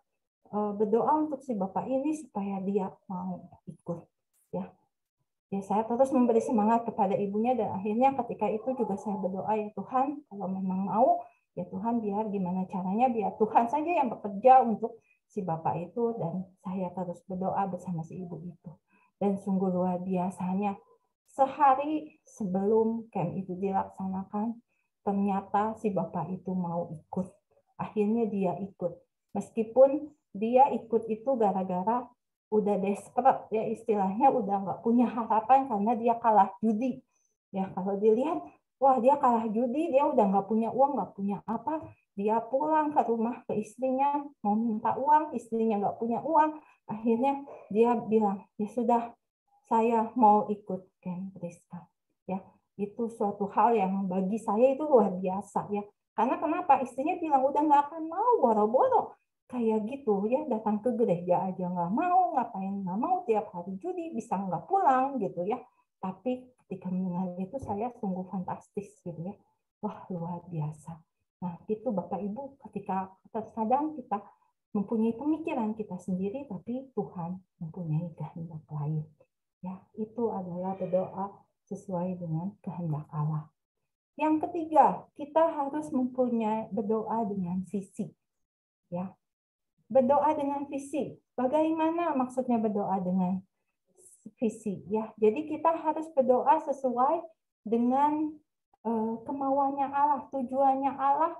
berdoa untuk si Bapak ini supaya dia mau ikut. Ya, saya terus memberi semangat kepada ibunya dan akhirnya ketika itu juga saya berdoa, ya Tuhan, kalau memang mau, ya Tuhan biar gimana caranya, biar Tuhan saja yang bekerja untuk si Bapak itu, dan saya terus berdoa bersama si ibu itu. Dan sungguh luar biasanya, sehari sebelum camp itu dilaksanakan, ternyata si Bapak itu mau ikut. Akhirnya dia ikut. Meskipun dia ikut itu gara-gara udah desperate ya, istilahnya udah nggak punya harapan karena dia kalah judi. Ya kalau dilihat, wah dia kalah judi, dia udah nggak punya uang, nggak punya apa. Dia pulang ke rumah ke istrinya mau minta uang, istrinya nggak punya uang. Akhirnya dia bilang, ya sudah, saya mau ikut Camp Priskat. Ya, itu suatu hal yang bagi saya itu luar biasa ya. Karena kenapa? Istrinya bilang udah nggak akan mau, boro-boro kayak gitu ya, datang ke gereja aja nggak mau, ngapain nggak mau, tiap hari judi bisa nggak pulang gitu ya. Tapi ketika mendengar itu saya sungguh fantastis gitu ya. Wah luar biasa. Nah itu Bapak Ibu, ketika terkadang kita mempunyai pemikiran kita sendiri, tapi Tuhan mempunyai kehendak lain. Ya, itu adalah berdoa sesuai dengan kehendak Allah. Yang ketiga, kita harus mempunyai berdoa dengan visi. Ya, berdoa dengan visi. Bagaimana maksudnya berdoa dengan visi? Ya, jadi kita harus berdoa sesuai dengan kemauannya Allah, tujuannya Allah.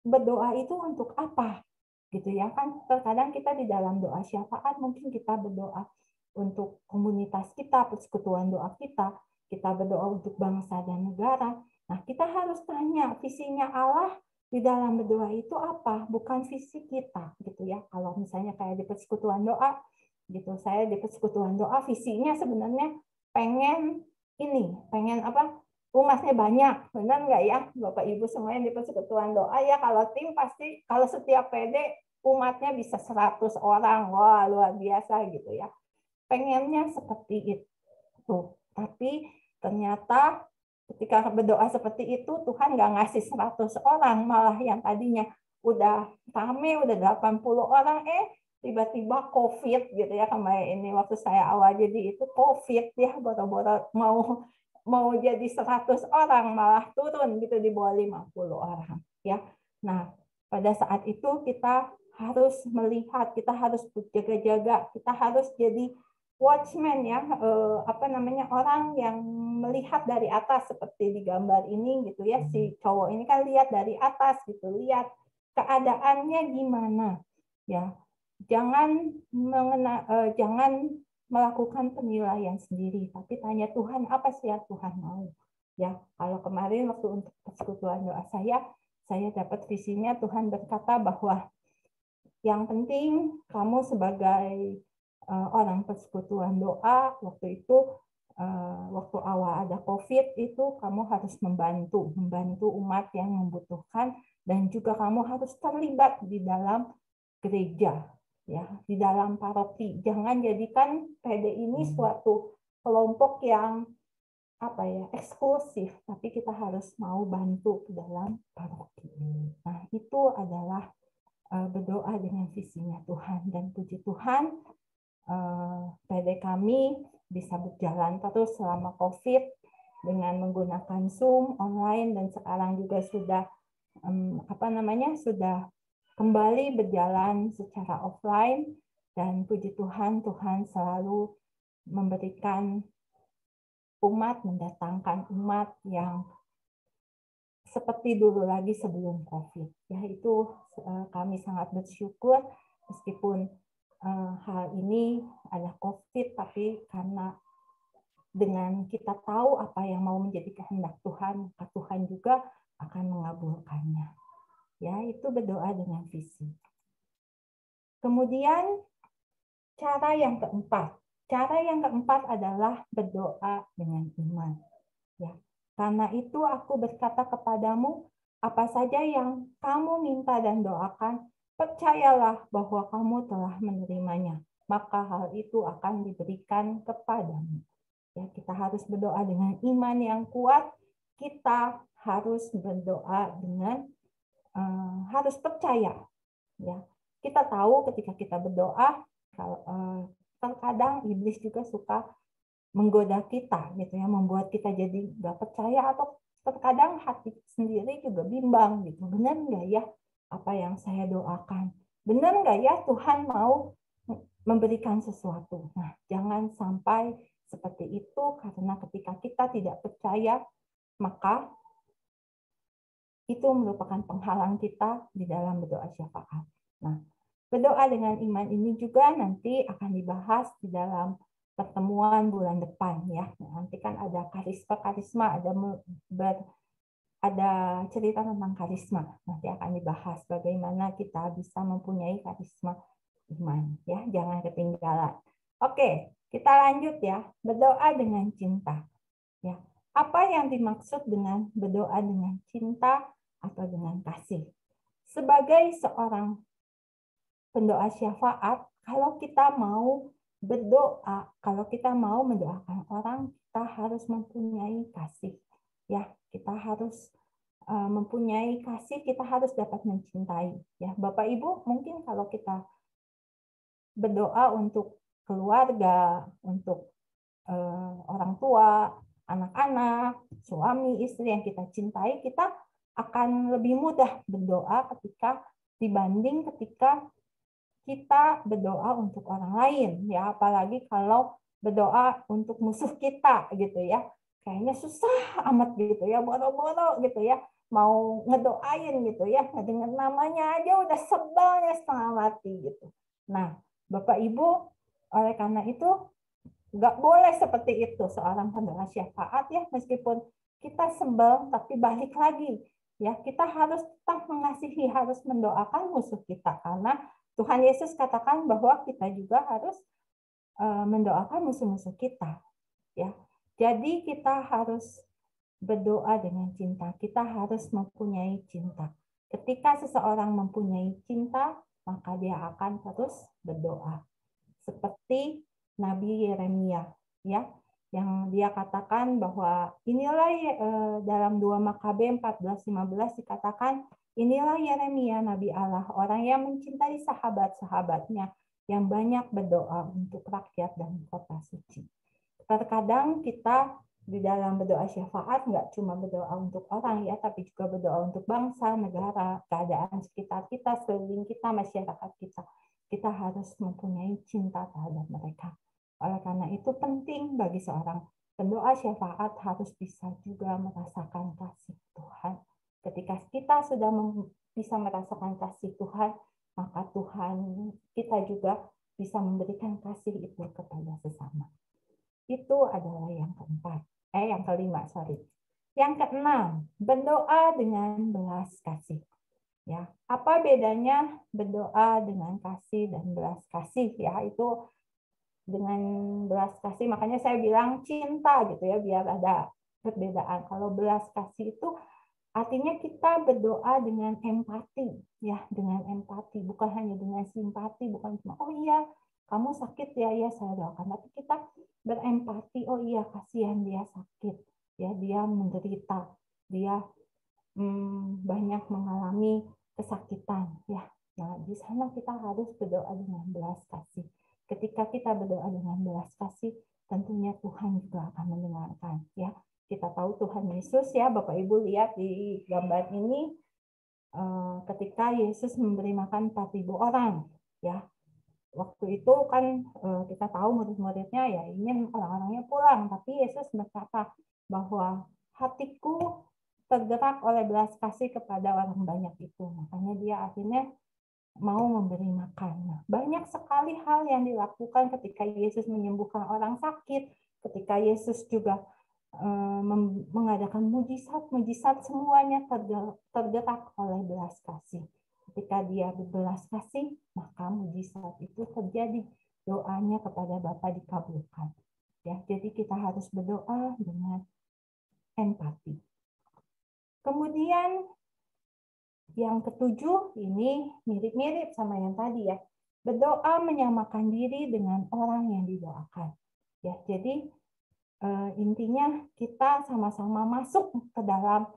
Berdoa itu untuk apa? Gitu ya kan? Terkadang kita di dalam doa syafaat mungkin kita berdoa untuk komunitas kita, persekutuan doa kita berdoa untuk bangsa dan negara. Nah, kita harus tanya visinya Allah di dalam berdoa itu apa, bukan visi kita gitu ya. Kalau misalnya kayak di persekutuan doa gitu, saya di persekutuan doa visinya sebenarnya pengen apa? Umatnya banyak, benar nggak ya Bapak Ibu semuanya di persekutuan doa ya, kalau tim pasti kalau setiap PD umatnya bisa 100 orang, wah luar biasa gitu ya. Pengennya seperti itu, tapi ternyata ketika berdoa seperti itu Tuhan nggak ngasih 100 orang, malah yang tadinya udah rame, udah 80 orang, tiba-tiba COVID gitu ya, kemarin ini waktu saya awal jadi itu COVID ya, boro-boro mau jadi 100 orang malah turun gitu di bawah 50 orang ya. Nah, pada saat itu kita harus melihat, kita harus jaga-jaga, kita harus jadi watchman ya, orang yang melihat dari atas seperti di gambar ini gitu ya. Si cowok ini kan lihat dari atas gitu, lihat keadaannya gimana ya. Jangan melakukan penilaian sendiri, tapi tanya Tuhan, apa sih yang Tuhan mau? Ya, kalau kemarin waktu untuk persekutuan doa saya dapat visinya Tuhan berkata bahwa yang penting kamu sebagai orang persekutuan doa waktu itu waktu awal ada COVID itu kamu harus membantu umat yang membutuhkan dan juga kamu harus terlibat di dalam gereja ya, di dalam paroki. Jangan jadikan PD ini suatu kelompok yang eksklusif, tapi kita harus mau bantu ke dalam paroki. Nah, itu adalah berdoa dengan visinya Tuhan, dan puji Tuhan PD kami bisa berjalan terus selama COVID dengan menggunakan Zoom online, dan sekarang juga sudah sudah kembali berjalan secara offline, dan puji Tuhan, Tuhan selalu memberikan umat, mendatangkan umat yang seperti dulu lagi sebelum COVID. Ya, itu kami sangat bersyukur meskipun hal ini ada COVID, tapi karena dengan kita tahu apa yang mau menjadi kehendak Tuhan, maka Tuhan juga akan mengabulkannya. Ya, itu berdoa dengan visi. Kemudian cara yang keempat. Cara yang keempat adalah berdoa dengan iman. Ya. Karena itu aku berkata kepadamu, apa saja yang kamu minta dan doakan, percayalah bahwa kamu telah menerimanya, maka hal itu akan diberikan kepadamu. Ya, kita harus berdoa dengan iman yang kuat, kita harus berdoa dengan harus percaya. Ya, kita tahu ketika kita berdoa, terkadang iblis juga suka menggoda kita, gitu ya, membuat kita jadi nggak percaya, atau terkadang hati sendiri juga bimbang, gitu. Benar nggak ya apa yang saya doakan? Benar nggak ya Tuhan mau memberikan sesuatu? Nah, jangan sampai seperti itu, karena ketika kita tidak percaya, maka itu merupakan penghalang kita di dalam berdoa syafaat. Nah, berdoa dengan iman ini juga nanti akan dibahas di dalam pertemuan bulan depan ya. Nanti kan ada karisma, ada cerita tentang karisma. Nanti akan dibahas bagaimana kita bisa mempunyai karisma iman ya. Jangan ketinggalan. Oke, kita lanjut ya. Berdoa dengan cinta. Ya. Apa yang dimaksud dengan berdoa dengan cinta atau dengan kasih? Sebagai seorang pendoa syafaat, kalau kita mau berdoa, kalau kita mau mendoakan orang, kita harus mempunyai kasih. Ya, kita harus mempunyai kasih, kita harus dapat mencintai. Ya, Bapak Ibu, mungkin kalau kita berdoa untuk keluarga, untuk orang tua, anak-anak, suami, istri yang kita cintai, kita akan lebih mudah berdoa dibanding ketika kita berdoa untuk orang lain, ya, apalagi kalau berdoa untuk musuh kita gitu ya, kayaknya susah amat gitu ya, boro-boro gitu ya, mau ngedoain gitu ya, dengan namanya aja udah sebalnya setengah mati gitu. Nah, Bapak Ibu, oleh karena itu nggak boleh seperti itu seorang pendoa syafaat ya, meskipun kita sebel tapi balik lagi ya, kita harus tetap mengasihi, harus mendoakan musuh kita, karena Tuhan Yesus katakan bahwa kita juga harus mendoakan musuh-musuh kita ya. Jadi kita harus berdoa dengan cinta, kita harus mempunyai cinta. Ketika seseorang mempunyai cinta, maka dia akan terus berdoa. Seperti Nabi Yeremia ya, yang dia katakan bahwa inilah dalam 2 Makabe 14:15 dikatakan, inilah Yeremia Nabi Allah, orang yang mencintai sahabat-sahabatnya, yang banyak berdoa untuk rakyat dan kota suci. Terkadang kita di dalam berdoa syafaat nggak cuma berdoa untuk orang ya, tapi juga berdoa untuk bangsa, negara, keadaan sekitar kita, sekeliling kita, masyarakat kita. Kita harus mempunyai cinta terhadap mereka. Oleh karena itu penting bagi seorang pendoa syafaat harus bisa juga merasakan kasih Tuhan. Ketika kita sudah bisa merasakan kasih Tuhan, maka Tuhan kita juga bisa memberikan kasih itu kepada sesama. Itu adalah yang kelima, sorry. Yang keenam, berdoa dengan belas kasih. Ya, apa bedanya berdoa dengan kasih dan belas kasih? Ya, itu dengan belas kasih, makanya saya bilang cinta gitu ya, biar ada perbedaan. Kalau belas kasih itu artinya kita berdoa dengan empati, ya, dengan empati, bukan hanya dengan simpati, bukan cuma oh iya kamu sakit ya, ya saya doakan, tapi kita berempati, oh iya kasihan dia sakit, ya dia menderita, dia banyak mengalami kesakitan, ya. Nah, di sana kita harus berdoa dengan belas kasih. Ketika kita berdoa dengan belas kasih, tentunya Tuhan juga akan mendengarkan, ya. Kita tahu Tuhan Yesus, ya, Bapak Ibu lihat di gambar ini, ketika Yesus memberi makan 4.000 orang, ya. Waktu itu kan kita tahu murid-muridnya ya ingin orang-orangnya pulang, tapi Yesus berkata bahwa hatiku tergerak oleh belas kasih kepada orang banyak itu. Makanya dia akhirnya mau memberi makan. Nah, banyak sekali hal yang dilakukan ketika Yesus menyembuhkan orang sakit, ketika Yesus juga mengadakan mujizat, semuanya tergerak oleh belas kasih. Ketika dia berbelas kasih, maka mujizat itu terjadi. Doanya kepada Bapa dikabulkan. Ya, jadi kita harus berdoa dengan empati. Kemudian yang ketujuh, ini mirip-mirip sama yang tadi ya. Berdoa menyamakan diri dengan orang yang didoakan. Ya, jadi intinya kita sama-sama masuk ke dalam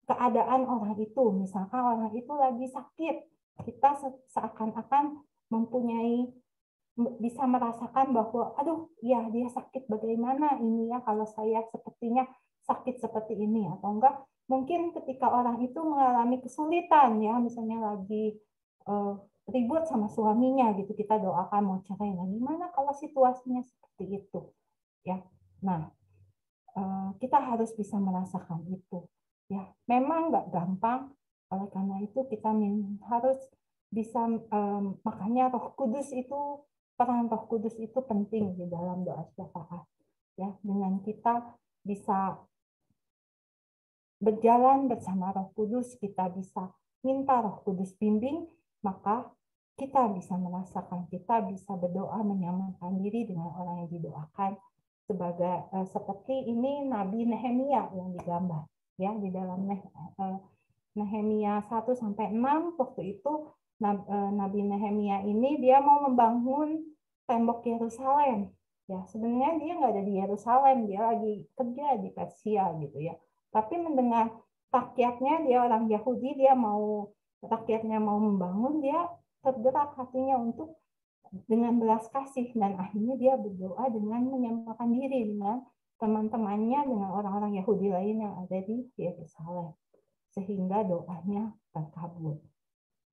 keadaan orang itu. Misalkan orang itu lagi sakit, kita seakan-akan bisa merasakan bahwa aduh ya dia sakit, bagaimana ini ya kalau saya sepertinya sakit seperti ini, atau enggak mungkin ketika orang itu mengalami kesulitan ya, misalnya lagi ribut sama suaminya gitu, kita doakan mau cerai. Nah, gimana kalau situasinya seperti itu ya. Nah, kita harus bisa merasakan itu ya. Memang nggak gampang, oleh karena itu kita harus bisa, makanya Roh Kudus itu, peran Roh Kudus itu penting di dalam doa syafaat ya. Dengan kita bisa berjalan bersama Roh Kudus, kita bisa minta Roh Kudus bimbing, maka kita bisa merasakan, kita bisa berdoa menyamakan diri dengan orang yang didoakan. Seperti ini Nabi Nehemia yang digambar ya di dalam Nehemia 1-6. Waktu itu Nabi Nehemia ini dia mau membangun tembok Yerusalem ya. Sebenarnya dia nggak ada di Yerusalem, dia lagi kerja di Persia gitu ya. Tapi mendengar rakyatnya, dia orang Yahudi, rakyatnya mau membangun, dia tergerak hatinya untuk dengan belas kasih, dan akhirnya dia berdoa dengan menyamakan diri dengan teman-temannya, dengan orang-orang Yahudi lain yang ada di Yerusalem, sehingga doanya terkabul.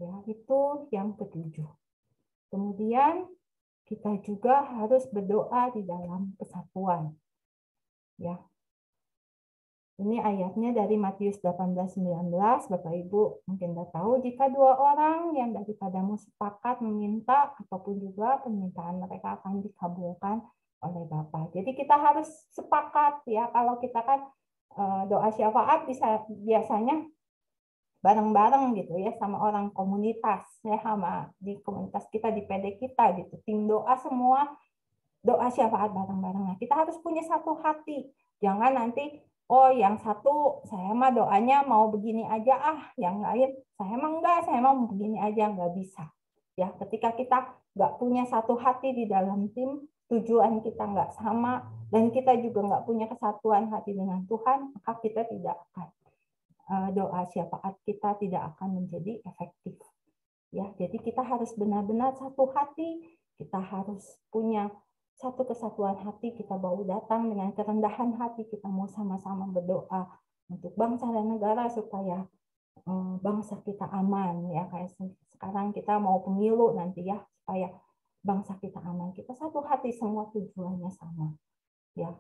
Ya, itu yang ketujuh. Kemudian kita juga harus berdoa di dalam kesatuan. Ya. Ini ayatnya dari Matius 18:19, Bapak Ibu mungkin sudah tahu, jika dua orang yang daripadamu sepakat meminta, apapun juga permintaan mereka akan dikabulkan oleh Bapa. Jadi kita harus sepakat ya, kalau kita kan doa syafaat biasanya bareng-bareng gitu ya, sama orang komunitas ya, sama di komunitas kita, di PD kita gitu, tim doa semua doa syafaat bareng-bareng. Nah, kita harus punya satu hati. Jangan nanti oh yang satu saya mah doanya mau begini aja, yang lain saya mah enggak, saya mah begini aja, nggak bisa. Ya, ketika kita nggak punya satu hati di dalam tim, tujuan kita nggak sama, dan kita juga nggak punya kesatuan hati dengan Tuhan, maka kita tidak akan, doa syafaat kita tidak akan menjadi efektif. Ya, jadi kita harus benar-benar satu hati, kita harus punya satu kesatuan hati, kita baru datang dengan kerendahan hati, kita mau sama-sama berdoa untuk bangsa dan negara supaya bangsa kita aman ya. Kayak sekarang kita mau pemilu nanti ya, supaya bangsa kita aman. Kita satu hati, semua tujuannya sama ya.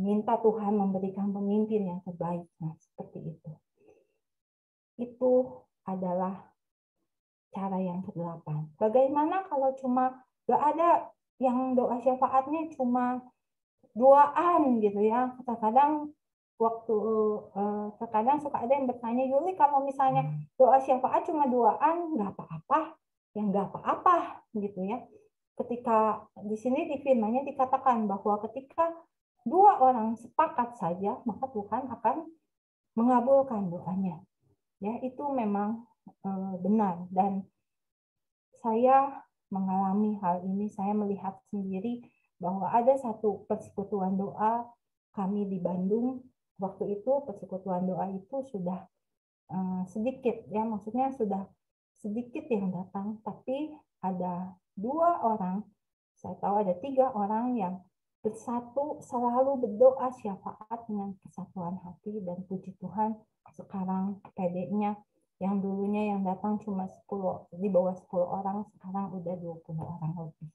Minta Tuhan memberikan pemimpin yang terbaik. Nah, seperti itu. Itu adalah cara yang ke-8. Bagaimana kalau cuma Gak ada yang doa syafaatnya cuma duaan gitu ya. Kadang-kadang terkadang suka ada yang bertanya, Yuli kalau misalnya doa syafaat cuma duaan nggak apa-apa, ya nggak apa-apa gitu ya. Ketika di sini di firman-nya dikatakan bahwa ketika dua orang sepakat saja, maka Tuhan akan mengabulkan doanya. Ya, itu memang benar, dan saya mengalami hal ini. Saya melihat sendiri bahwa ada satu persekutuan doa kami di Bandung. Waktu itu persekutuan doa itu sudah sedikit, ya maksudnya sudah sedikit yang datang, tapi ada 2 orang, saya tahu ada 3 orang yang bersatu selalu berdoa syafaat dengan kesatuan hati, dan puji Tuhan sekarang PD-nya yang dulunya yang datang cuma 10, di bawah 10 orang, sekarang udah 20 orang lebih.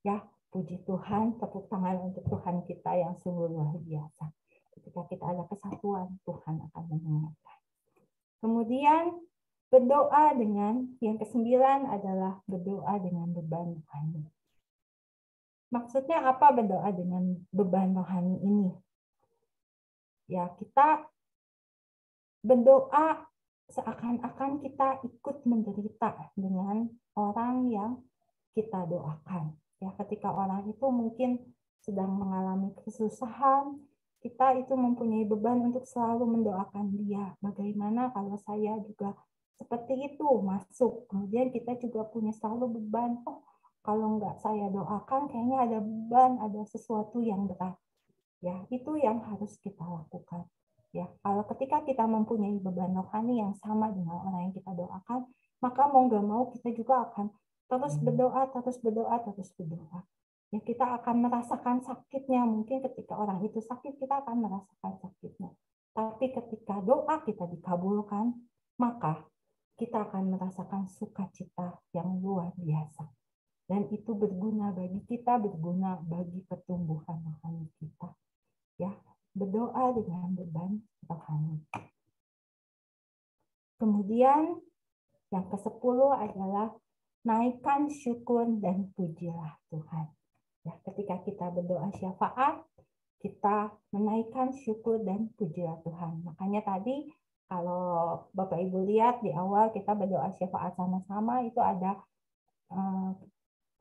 Ya, puji Tuhan, tepuk tangan untuk Tuhan kita yang sungguh luar biasa. Ketika kita ada kesatuan, Tuhan akan mendengarkan. Kemudian berdoa dengan yang ke-9 adalah berdoa dengan beban rohani. Maksudnya apa berdoa dengan beban rohani ini? Ya, kita berdoa seakan-akan kita ikut menderita dengan orang yang kita doakan. Ya, ketika orang itu mungkin sedang mengalami kesusahan, kita itu mempunyai beban untuk selalu mendoakan dia. Bagaimana kalau saya juga seperti itu masuk, kemudian kita juga punya selalu beban, oh kalau nggak saya doakan kayaknya ada beban, ada sesuatu yang berat. Ya, itu yang harus kita lakukan. Ya, kalau ketika kita mempunyai beban rohani yang sama dengan orang yang kita doakan, maka mau nggak mau kita juga akan terus berdoa, terus berdoa, terus berdoa. Ya, kita akan merasakan sakitnya. Mungkin ketika orang itu sakit, kita akan merasakan sakitnya. Tapi ketika doa kita dikabulkan, maka kita akan merasakan sukacita yang luar biasa. Dan itu berguna bagi kita, berguna bagi pertumbuhan rohani kita. Ya, berdoa dengan beban rohani. Kemudian yang ke-10 adalah naikkan syukur dan pujilah Tuhan. Ya, ketika kita berdoa syafaat, kita menaikkan syukur dan pujilah Tuhan. Makanya tadi kalau Bapak Ibu lihat di awal kita berdoa syafaat sama-sama, itu ada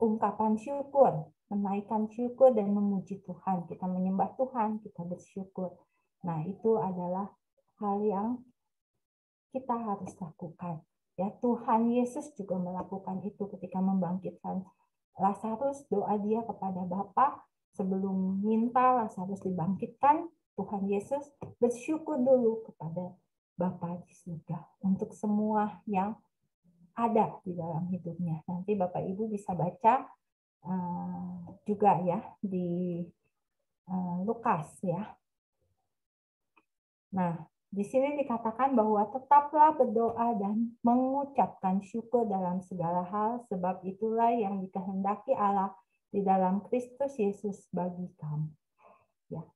ungkapan syukur, menaikkan syukur dan memuji Tuhan. Kita menyembah Tuhan, kita bersyukur. Nah, itu adalah hal yang kita harus lakukan. Ya, Tuhan Yesus juga melakukan itu ketika membangkitkan Lazarus. Doa dia kepada Bapa sebelum minta Lazarus dibangkitkan, Tuhan Yesus bersyukur dulu kepada Bapa di surga untuk semua yang ada di dalam hidupnya. Nanti Bapak Ibu bisa baca juga ya di Lukas ya. Nah, di sini dikatakan bahwa tetaplah berdoa dan mengucapkan syukur dalam segala hal, sebab itulah yang dikehendaki Allah di dalam Kristus Yesus bagi kamu. Ya,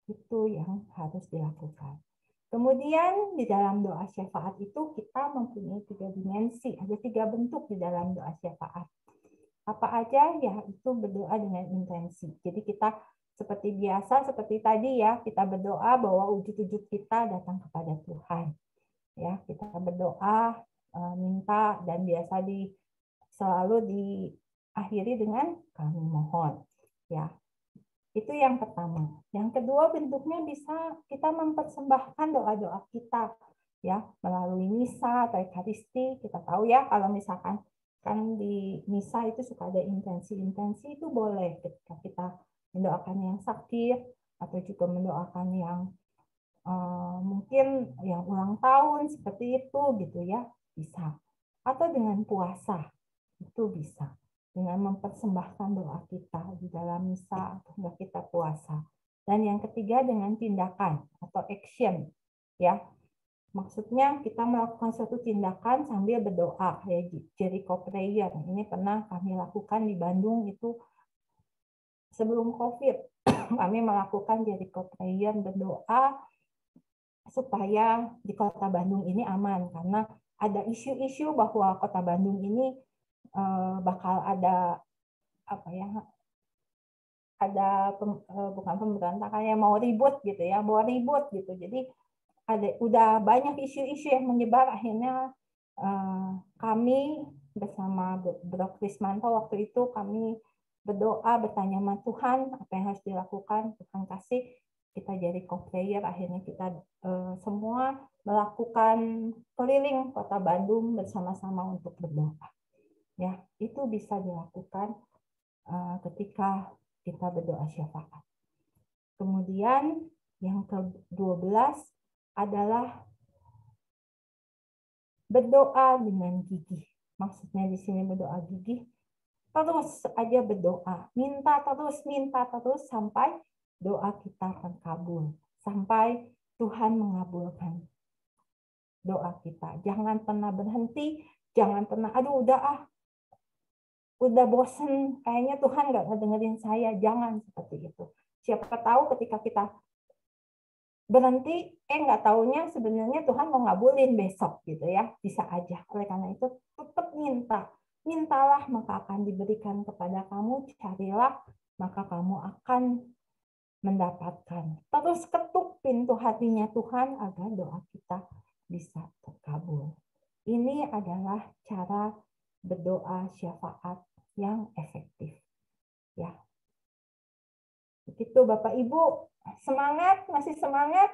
itu yang harus dilakukan. Kemudian di dalam doa syafaat itu kita mempunyai 3 dimensi, ada 3 bentuk di dalam doa syafaat. Apa aja? Ya, itu berdoa dengan intensi. Jadi kita seperti biasa, seperti tadi ya, kita berdoa bahwa wujud-wujud kita datang kepada Tuhan. Ya, kita berdoa, minta, dan biasa selalu diakhiri dengan kami mohon. Ya, itu yang pertama. Yang kedua bentuknya bisa kita mempersembahkan doa-doa kita, ya, melalui misa atau ekaristi. Kita tahu ya, kalau misalkan kan di misa itu suka ada intensi-intensi, itu boleh ketika kita mendoakan yang sakit atau juga mendoakan yang mungkin yang ulang tahun seperti itu gitu ya, bisa. Atau dengan puasa itu bisa, dengan mempersembahkan doa kita di dalam misa atau kita puasa. Dan yang ketiga dengan tindakan atau action ya. Maksudnya kita melakukan suatu tindakan sambil berdoa, kayak Jericho Prayer. Ini pernah kami lakukan di Bandung itu sebelum COVID. Kami melakukan Jericho Prayer, berdoa supaya di kota Bandung ini aman. Karena ada isu-isu bahwa kota Bandung ini bakal ada apa ya, ada bukan pemberontakan, yang mau ribut gitu ya, mau ribut gitu. Jadi udah banyak isu-isu yang menyebar. Akhirnya kami bersama Bro Krismanto waktu itu kami berdoa, bertanya sama Tuhan apa yang harus dilakukan. Tuhan kasih kita jadi co-player. Akhirnya kita semua melakukan keliling kota Bandung bersama-sama untuk berdoa. Ya, itu bisa dilakukan ketika kita berdoa syafaat. Kemudian yang ke-12 adalah berdoa dengan gigih. Maksudnya di sini berdoa gigih, terus aja berdoa, minta terus sampai doa kita terkabul, sampai Tuhan mengabulkan doa kita. Jangan pernah berhenti, jangan pernah, aduh udah bosen, kayaknya Tuhan nggak ngedengerin saya. Jangan seperti itu. Siapa tahu ketika kita berhenti, nggak taunya sebenarnya Tuhan mau ngabulin besok gitu ya, bisa aja. Oleh karena itu tetap mintalah maka akan diberikan kepada kamu, carilah maka kamu akan mendapatkan. Terus ketuk pintu hatinya Tuhan agar doa kita bisa terkabul. Ini adalah cara berdoa syafaat yang efektif. Ya. Begitu Bapak Ibu, semangat, masih semangat?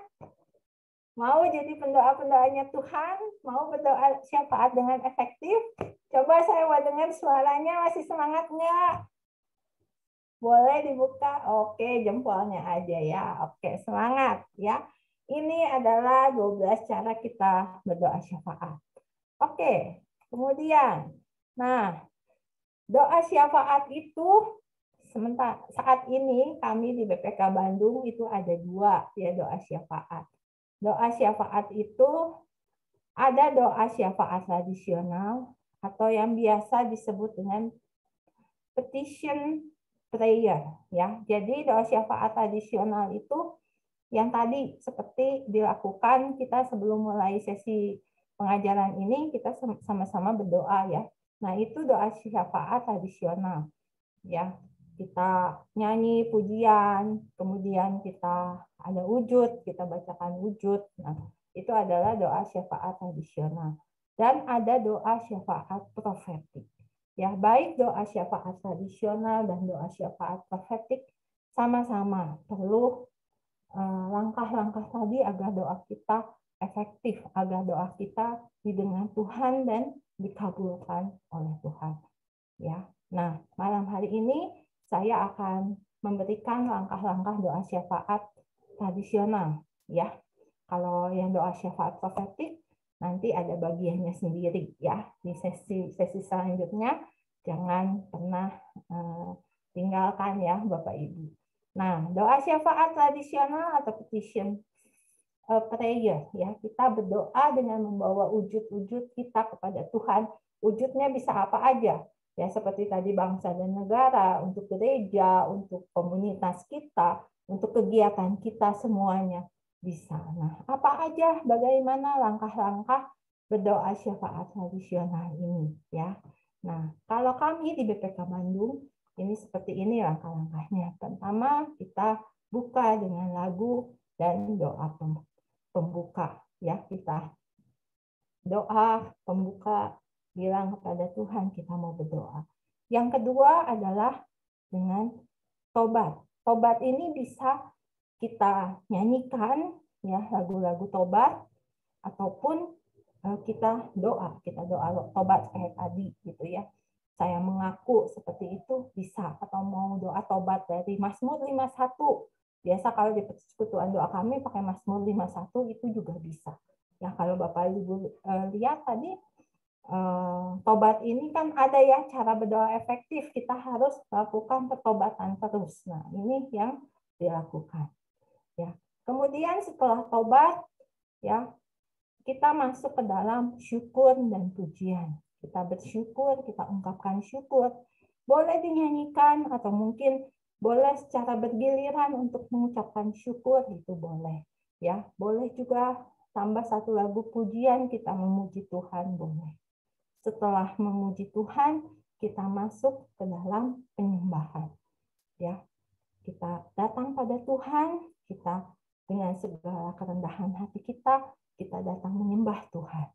Mau jadi pendoa-pendoanya Tuhan? Mau berdoa syafaat dengan efektif? Coba saya mau dengar suaranya, masih semangat nggak? Boleh dibuka? Oke, jempolnya aja ya. Oke, semangat ya. Ini adalah 12 cara kita berdoa syafaat. Oke, kemudian, nah, doa syafaat itu saat ini kami di BPK Bandung itu ada 2 ya doa syafaat. Doa syafaat itu ada doa syafaat tradisional atau yang biasa disebut dengan petition prayer ya. Jadi doa syafaat tradisional itu yang tadi seperti dilakukan kita sebelum mulai sesi pengajaran ini, kita sama-sama berdoa ya. Nah, itu doa syafaat tradisional ya. Kita nyanyi pujian, kemudian kita ada wujud, kita bacakan wujud. Nah, itu adalah doa syafaat tradisional. Dan ada doa syafaat profetik. Ya, baik doa syafaat tradisional dan doa syafaat profetik sama-sama perlu langkah-langkah tadi agar doa kita efektif, agar doa kita didengar Tuhan dan dikabulkan oleh Tuhan. Ya. Nah, malam hari ini saya akan memberikan langkah-langkah doa syafaat tradisional. Ya, kalau yang doa syafaat profetik nanti ada bagiannya sendiri ya di sesi selanjutnya. Jangan pernah tinggalkan ya Bapak Ibu. Nah, doa syafaat tradisional atau petition prayer ya, kita berdoa dengan membawa wujud-wujud kita kepada Tuhan. Wujudnya bisa apa aja ya, seperti tadi bangsa dan negara, untuk gereja, untuk komunitas kita, untuk kegiatan kita semuanya bisa. Nah, apa aja, bagaimana langkah-langkah berdoa syafaat tradisional ini ya. Nah, kalau kami di BPK Bandung ini seperti ini langkah-langkahnya. Pertama, kita buka dengan lagu dan doa pembuka ya. Kita doa pembuka, bilang kepada Tuhan kita mau berdoa. Yang kedua adalah dengan tobat. Tobat ini bisa kita nyanyikan ya, lagu-lagu tobat, ataupun kita doa tobat kayak tadi gitu ya. Saya mengaku seperti itu bisa, atau mau doa tobat dari Mazmur 51. Biasa kalau di persekutuan doa kami pakai Mazmur 51 itu juga bisa. Ya, kalau Bapak Ibu lihat tadi tobat ini kan ada ya cara berdoa efektif, kita harus lakukan pertobatan terus. Nah, ini yang dilakukan. Ya. Kemudian setelah tobat ya, kita masuk ke dalam syukur dan pujian. Kita bersyukur, kita ungkapkan syukur. Boleh dinyanyikan atau mungkin boleh secara bergiliran untuk mengucapkan syukur, itu boleh. Ya, boleh juga tambah satu lagu pujian kita memuji Tuhan, boleh. Setelah memuji Tuhan, kita masuk ke dalam penyembahan. Ya, kita datang pada Tuhan, kita dengan segala kerendahan hati kita datang menyembah Tuhan.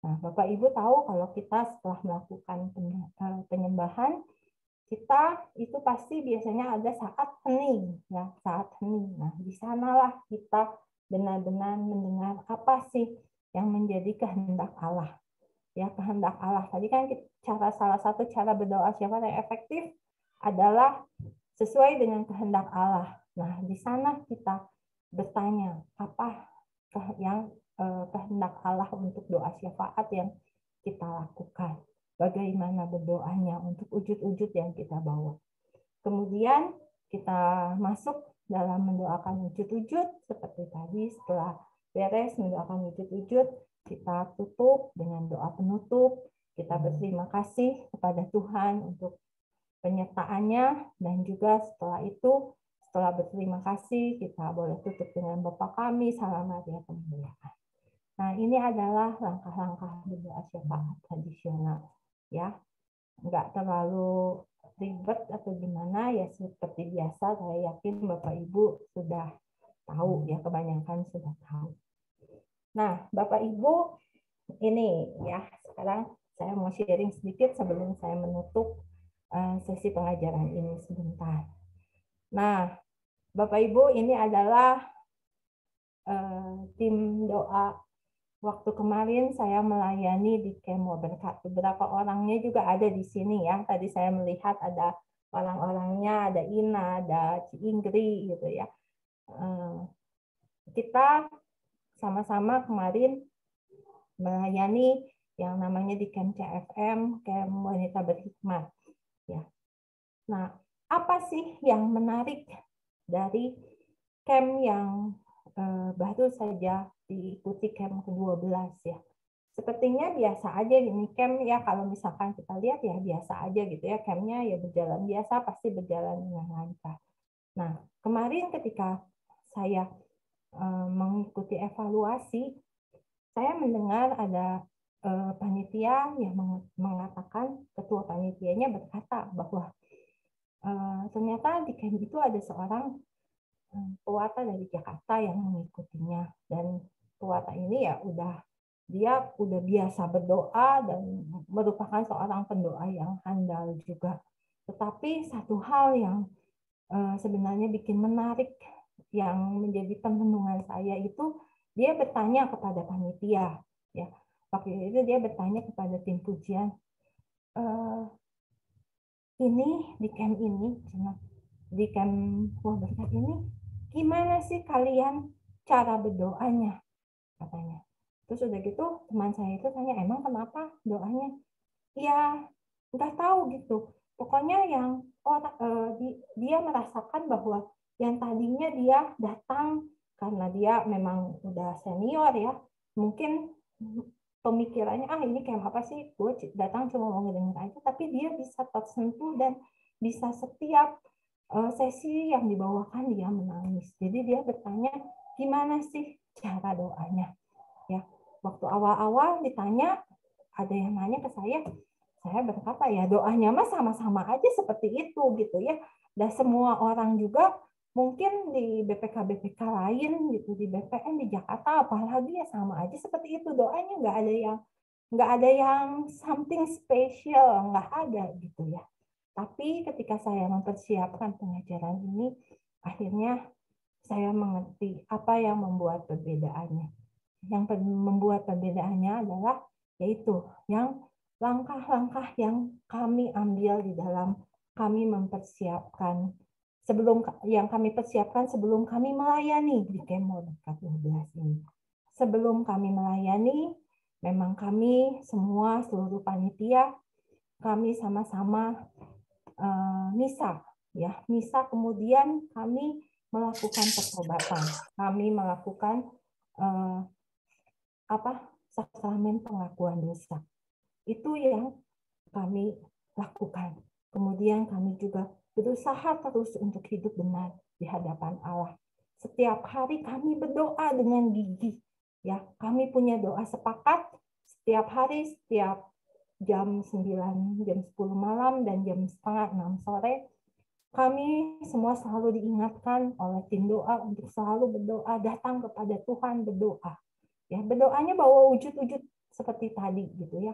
Nah, Bapak Ibu tahu kalau kita setelah melakukan penyembahan, kita itu pasti biasanya ada saat hening, ya, saat hening. Nah, di sanalah kita benar-benar mendengar apa sih yang menjadi kehendak Allah. Ya, kehendak Allah. Tadi kan salah satu cara berdoa siapa yang efektif adalah sesuai dengan kehendak Allah. Nah, di sana kita bertanya apa yang kehendak Allah untuk doa syafaat yang kita lakukan. Bagaimana berdoanya untuk wujud-wujud yang kita bawa. Kemudian kita masuk dalam mendoakan wujud-wujud seperti tadi. Setelah beres mendoakan wujud-wujud, kita tutup dengan doa penutup. Kita berterima kasih kepada Tuhan untuk penyertaannya, dan juga setelah itu, setelah berterima kasih, kita boleh tutup dengan Bapa kami, salam Maria kemuliaan. Nah, ini adalah langkah-langkah berdoa syafaat tradisional, ya, nggak terlalu ribet atau gimana, ya seperti biasa. Saya yakin Bapak Ibu sudah tahu, ya, kebanyakan sudah tahu. Nah, Bapak Ibu, ini ya, sekarang saya mau sharing sedikit sebelum saya menutup sesi pengajaran ini sebentar. Nah, Bapak Ibu, ini adalah tim doa. Waktu kemarin saya melayani di Kemo Berkat. Beberapa orangnya juga ada di sini, ya. Tadi saya melihat ada orang-orangnya, ada Ina, ada Ci Inggri gitu ya. Kita sama-sama kemarin melayani yang namanya di Camp CFM, Camp Wanita Berhikmat. Ya. Nah, apa sih yang menarik dari camp yang baru saja diikuti camp ke-12 ya? Sepertinya biasa aja ini camp ya, kalau misalkan kita lihat ya biasa aja gitu ya, campnya ya berjalan biasa, pasti berjalan dengan lancar. Nah, kemarin ketika saya mengikuti evaluasi, saya mendengar ada panitia yang mengatakan, ketua panitianya berkata bahwa ternyata di camp itu ada seorang pewata dari Jakarta yang mengikutinya, dan pewata ini ya dia udah biasa berdoa dan merupakan seorang pendoa yang handal juga. Tetapi satu hal yang sebenarnya bikin menarik yang menjadi perenungan saya itu, dia bertanya kepada panitia, ya. Waktu itu dia bertanya kepada tim pujian, ini di camp ini, di camp Berkat ini, gimana sih kalian cara berdoanya, katanya. Terus udah gitu teman saya itu tanya, emang kenapa doanya? Ya nggak tahu gitu. Pokoknya yang dia merasakan bahwa yang tadinya dia datang karena dia memang udah senior ya, mungkin pemikirannya ini kayak apa sih, gue datang cuma mau ngedenger aja, tapi dia bisa tersentuh dan bisa setiap sesi yang dibawakan dia menangis. Jadi dia bertanya, gimana sih cara doanya? Ya, waktu awal-awal ditanya, ada yang nanya ke saya berkata ya doanya mah sama-sama aja seperti itu gitu ya. Dan semua orang juga mungkin di BPK lain gitu, di BPN di Jakarta apalagi ya sama aja seperti itu doanya, nggak ada yang something special, nggak ada gitu ya. Tapi ketika saya mempersiapkan pengajaran ini, akhirnya saya mengerti apa yang membuat perbedaannya. Yang membuat perbedaannya adalah yaitu yang langkah-langkah yang kami ambil di dalam kami mempersiapkan sebelum kami melayani di Kemo Berkat 12 ini. Sebelum kami melayani, memang kami semua seluruh panitia kami sama-sama misa, ya, misa, kemudian kami melakukan pertobatan, kami melakukan sakramen pengakuan dosa. Itu yang kami lakukan. Kemudian kami juga berusaha terus untuk hidup benar di hadapan Allah. Setiap hari kami berdoa dengan gigih. Ya, kami punya doa sepakat setiap hari, setiap jam 9, jam 10 malam, dan jam setengah 6 sore, kami semua selalu diingatkan oleh tim doa untuk selalu berdoa, datang kepada Tuhan berdoa. Ya, berdoanya bawa wujud-wujud seperti tadi gitu ya.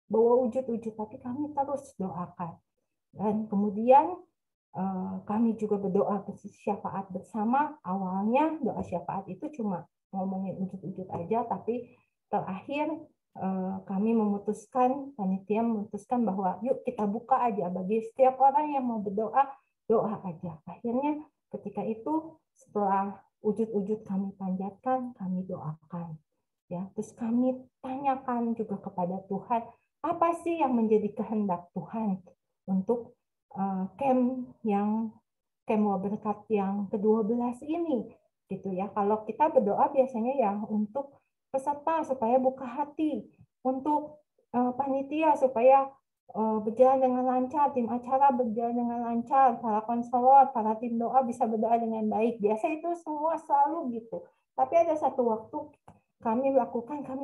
Bawa wujud-wujud, tapi kami terus doakan. Dan kemudian kami juga berdoa syafaat bersama. Awalnya doa syafaat itu cuma ngomongin wujud-wujud aja, tapi terakhir kami memutuskan, panitia memutuskan bahwa yuk kita buka aja bagi setiap orang yang mau berdoa, doa aja. Akhirnya ketika itu setelah wujud-wujud kami panjatkan, kami doakan. Ya, terus kami tanyakan juga kepada Tuhan, apa sih yang menjadi kehendak Tuhan untuk camp berkat yang ke-12 ini gitu ya. Kalau kita berdoa biasanya ya untuk peserta supaya buka hati, untuk panitia supaya berjalan dengan lancar, tim acara berjalan dengan lancar, para konselor, para tim doa bisa berdoa dengan baik. Biasa itu semua selalu gitu. Tapi ada satu waktu kami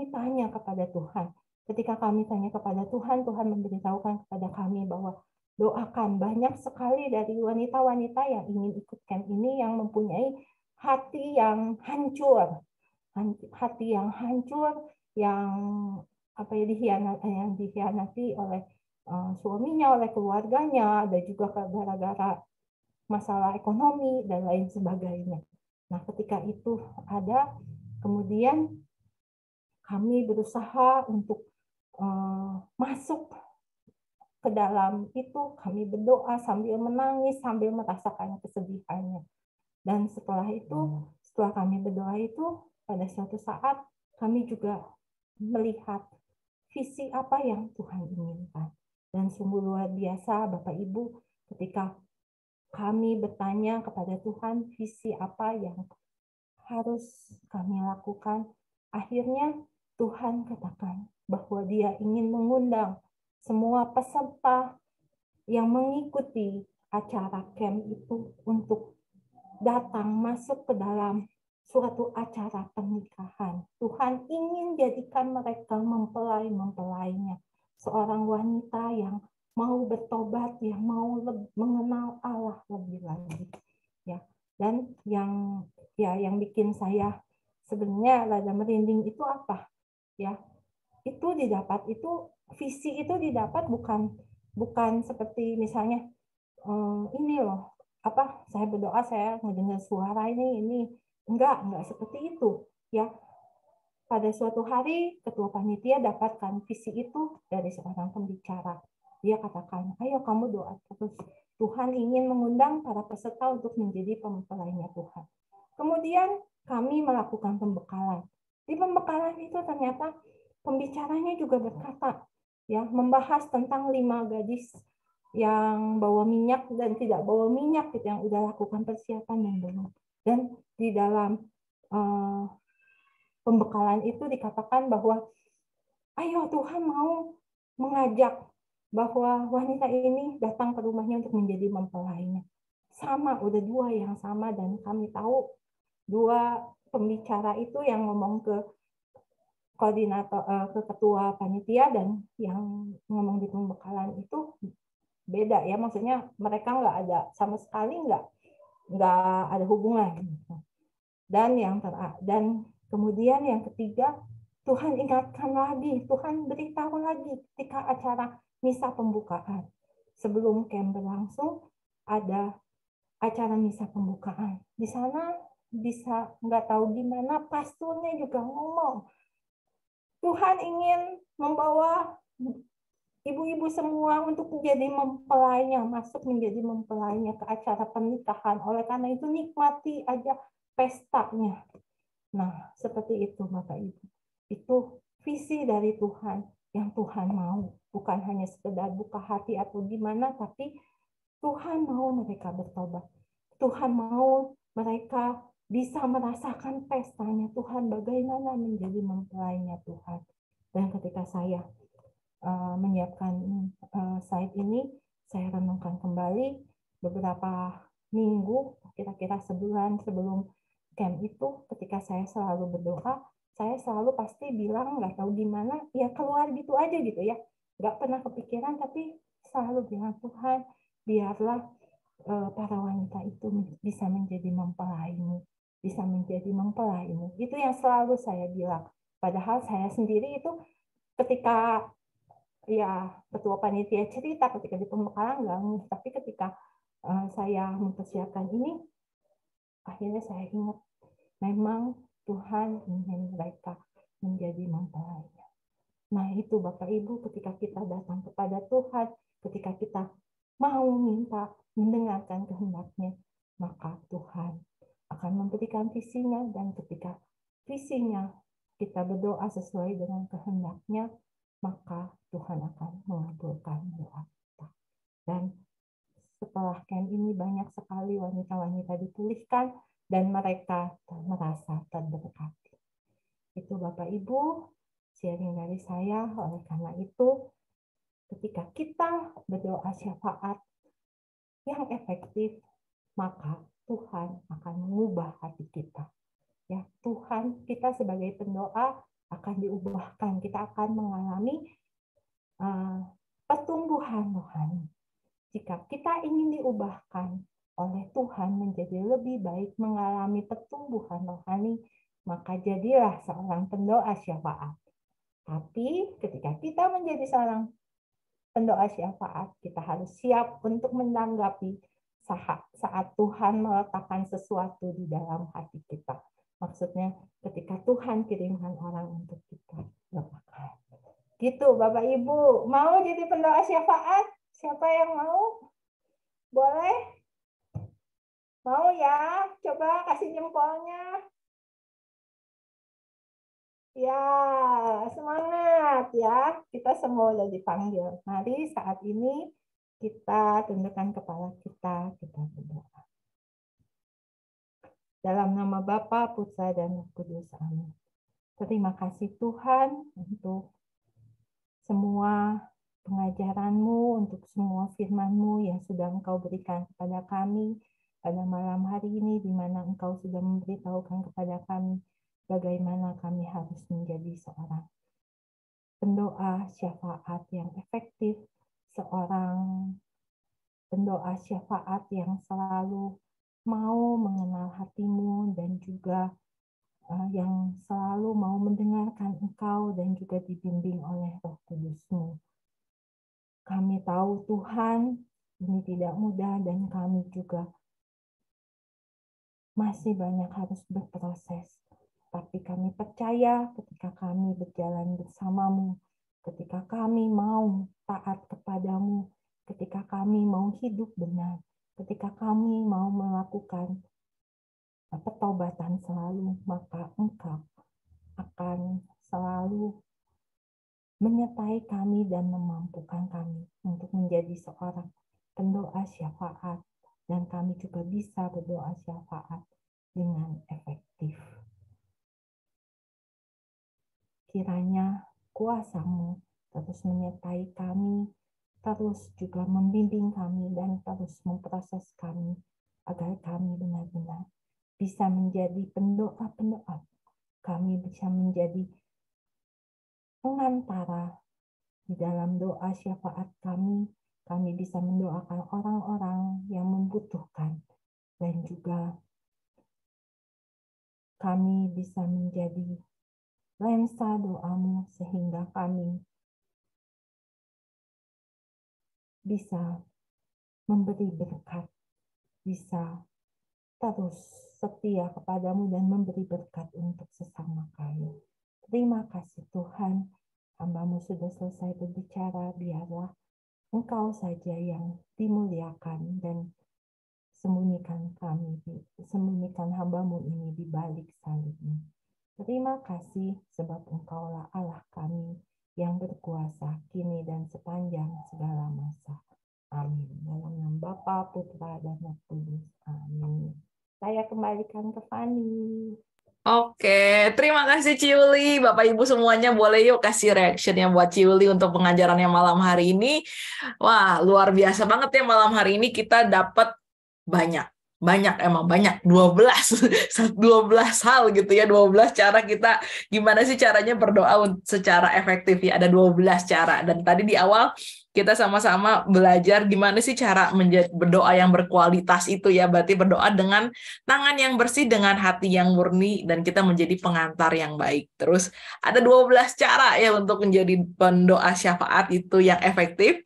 tanya kepada Tuhan. Ketika kami tanya kepada Tuhan, Tuhan memberitahukan kepada kami bahwa doakan. Banyak sekali dari wanita-wanita yang ingin ikut camp ini yang mempunyai hati yang hancur, yang dikhianati oleh suaminya, oleh keluarganya, dan juga gara-gara masalah ekonomi dan lain sebagainya. Nah, ketika itu ada, kemudian kami berusaha untuk masuk ke dalam itu, kami berdoa sambil menangis, sambil merasakan kesedihannya. Dan setelah itu, setelah kami berdoa itu, pada suatu saat kami juga melihat visi apa yang Tuhan inginkan. Dan sungguh luar biasa Bapak Ibu, ketika kami bertanya kepada Tuhan visi apa yang harus kami lakukan, akhirnya Tuhan katakan bahwa Dia ingin mengundang semua peserta yang mengikuti acara camp itu untuk datang masuk ke dalam suatu acara pernikahan. Tuhan ingin jadikan mereka mempelai-mempelainya. Seorang wanita yang mau bertobat, yang mau mengenal Allah lebih lagi. Ya. Dan yang bikin saya sebenarnya rada merinding itu apa? Ya, itu didapat, itu visi itu didapat bukan seperti misalnya ini loh, saya berdoa saya mendengar suara ini enggak seperti itu ya. Pada suatu hari ketua panitia dapatkan visi itu dari seorang pembicara. Dia katakan, ayo kamu doa terus, Tuhan ingin mengundang para peserta untuk menjadi mempelainya Tuhan. Kemudian kami melakukan pembekalan. Di pembekalan itu ternyata pembicaranya juga berkata, ya, membahas tentang 5 gadis yang bawa minyak dan tidak bawa minyak, gitu, yang udah lakukan persiapan dan belum. Dan di dalam pembekalan itu dikatakan bahwa, ayo Tuhan mau mengajak bahwa wanita ini datang ke rumahnya untuk menjadi mempelainya. Sama, udah 2 yang sama, dan kami tahu 2 pembicara itu yang ngomong ke koordinator, ke ketua panitia, dan yang ngomong di pembekalan itu beda ya, maksudnya mereka nggak ada sama sekali nggak ada hubungan. Dan kemudian yang ketiga, Tuhan ingatkan lagi, Tuhan beritahu lagi ketika acara misa pembukaan. Sebelum camp berlangsung, ada acara misa pembukaan. Di sana bisa nggak tahu gimana, pastornya juga ngomong, Tuhan ingin membawa ibu-ibu semua untuk menjadi mempelainya, masuk menjadi mempelainya ke acara pernikahan. Oleh karena itu nikmati aja pestanya. Nah, seperti itu Bapak Ibu. Itu visi dari Tuhan yang Tuhan mau. Bukan hanya sekedar buka hati atau gimana, tapi Tuhan mau mereka bertobat. Tuhan mau mereka bisa merasakan pestanya Tuhan, bagaimana menjadi mempelainya Tuhan. Dan ketika saya menyiapkan slide ini, saya renungkan kembali beberapa minggu, kira-kira sebulan sebelum camp itu, ketika saya selalu berdoa, saya selalu pasti bilang nggak tahu gimana, ya keluar gitu aja gitu ya. nggak pernah kepikiran, tapi selalu bilang, Tuhan, biarlah para wanita itu bisa menjadi mempelaimu, bisa menjadi mempelaimu. Itu yang selalu saya bilang. Padahal saya sendiri itu ketika ya ketua panitia cerita, ketika di pembekalan nggak, tapi ketika saya mempersiapkan ini, akhirnya saya ingat memang Tuhan ingin mereka menjadi mempelainya. Nah itu Bapak Ibu, ketika kita datang kepada Tuhan, ketika kita mau minta mendengarkan kehendak-Nya, maka Tuhan akan memberikan visinya, dan ketika visinya kita berdoa sesuai dengan kehendak-Nya, maka Tuhan akan mengabulkan doa kita. Dan setelah camp ini banyak sekali wanita-wanita dipulihkan dan mereka merasa terberkati. Itu Bapak Ibu, sharing dari saya. Oleh karena itu, ketika kita berdoa syafaat yang efektif, maka Tuhan akan mengubah hati kita. Ya, Tuhan, kita sebagai pendoa akan diubahkan. Kita akan mengalami pertumbuhan rohani. Jika kita ingin diubahkan oleh Tuhan menjadi lebih baik, mengalami pertumbuhan rohani, maka jadilah seorang pendoa syafaat. Tapi ketika kita menjadi seorang pendoa syafaat, kita harus siap untuk menanggapi saat Tuhan meletakkan sesuatu di dalam hati kita. Maksudnya ketika Tuhan kirimkan orang untuk kita doakan. Gitu Bapak Ibu, mau jadi pendoa syafaat? Siapa yang mau? Boleh? Mau ya? Coba kasih jempolnya. Ya, semangat ya. Kita semua sudah dipanggil. Mari saat ini kita tundukkan kepala kita berdoa. Dalam nama Bapa, Putra, dan Roh Kudus. Amin. Terima kasih Tuhan untuk semua pengajaran-Mu, untuk semua firman-Mu yang sudah Engkau berikan kepada kami pada malam hari ini, di mana Engkau sudah memberitahukan kepada kami bagaimana kami harus menjadi seorang pendoa syafaat yang efektif, seorang pendoa syafaat yang selalu mau mengenal hati-Mu, dan juga yang selalu mau mendengarkan Engkau dan juga dibimbing oleh Roh Kudus-Mu. Kami tahu Tuhan, ini tidak mudah, dan kami juga masih banyak harus berproses. Tapi kami percaya ketika kami berjalan bersama-Mu, ketika kami mau taat kepadamu, ketika kami mau hidup benar, ketika kami mau melakukan pertobatan selalu, maka Engkau akan selalu menyertai kami dan memampukan kami untuk menjadi seorang pendoa syafaat, dan kami juga bisa berdoa syafaat dengan efektif. Kiranya kuasa-Mu terus menyertai kami, terus juga membimbing kami, dan terus memproses kami, agar kami benar-benar bisa menjadi pendoa-pendoa. Kami bisa menjadi pengantara di dalam doa syafaat kami. Kami bisa mendoakan orang-orang yang membutuhkan, dan juga kami bisa menjadi lensa doa-Mu sehingga kami bisa memberi berkat, bisa terus setia kepadamu dan memberi berkat untuk sesama kami. Terima kasih Tuhan, hamba-Mu sudah selesai berbicara, biarlah Engkau saja yang dimuliakan, dan sembunyikan hamba-Mu ini di balik salib-Mu. Terima kasih sebab Engkaulah Allah kami yang berkuasa kini dan sepanjang segala masa. Amin. Dalam nama Bapa, Putra, dan Roh Kudus. Amin. Saya kembalikan ke Fani. Oke, terima kasih Ciuli. Bapak Ibu semuanya boleh yuk kasih reaction-nya buat Ciuli untuk pengajarannya malam hari ini. Wah, luar biasa banget ya malam hari ini kita dapat banyak banyak, emang banyak, 12 12 hal gitu ya, 12 cara kita gimana sih caranya berdoa secara efektif ya, ada 12 cara. Dan tadi di awal kita sama-sama belajar gimana sih cara berdoa yang berkualitas itu ya, berarti berdoa dengan tangan yang bersih, dengan hati yang murni, dan kita menjadi pengantar yang baik. Terus ada 12 cara ya untuk menjadi pendoa syafaat itu yang efektif.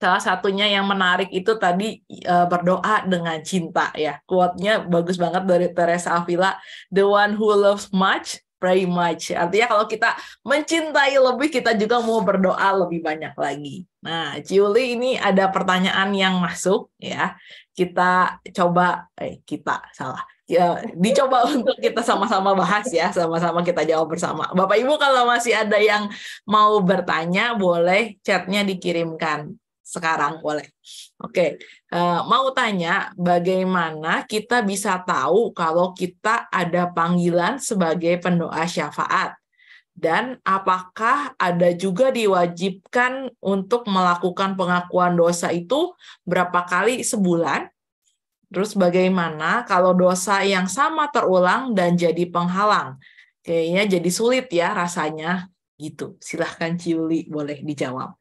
Salah satunya yang menarik itu tadi berdoa dengan cinta ya. Quote-nya bagus banget dari Teresa Avila, "The one who loves much, pray much." Artinya kalau kita mencintai lebih, kita juga mau berdoa lebih banyak lagi. Nah, Ciuli, ini ada pertanyaan yang masuk ya. Kita coba, kita salah. Ya, dicoba untuk kita sama-sama bahas ya, sama-sama kita jawab bersama. Bapak Ibu kalau masih ada yang mau bertanya, boleh chatnya dikirimkan sekarang, boleh. Oke, mau tanya bagaimana kita bisa tahu kalau kita ada panggilan sebagai pendoa syafaat? Dan apakah ada juga diwajibkan untuk melakukan pengakuan dosa itu berapa kali sebulan? Terus bagaimana kalau dosa yang sama terulang dan jadi penghalang? Kayaknya jadi sulit ya rasanya gitu. Silahkan Ciuli, boleh dijawab.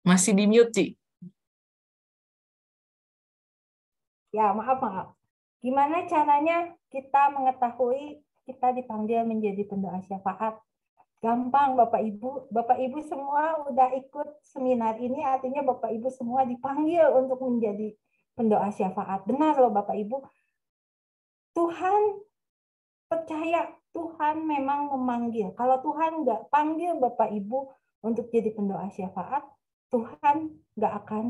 Masih di mute, Ci. Ya, maaf. Gimana caranya kita mengetahui kita dipanggil menjadi pendoa syafaat? Gampang, Bapak Ibu. Bapak Ibu semua udah ikut seminar ini, artinya Bapak Ibu semua dipanggil untuk menjadi pendoa syafaat. Benar loh Bapak Ibu. Tuhan percaya, Tuhan memang memanggil. Kalau Tuhan nggak panggil Bapak Ibu untuk jadi pendoa syafaat, Tuhan nggak akan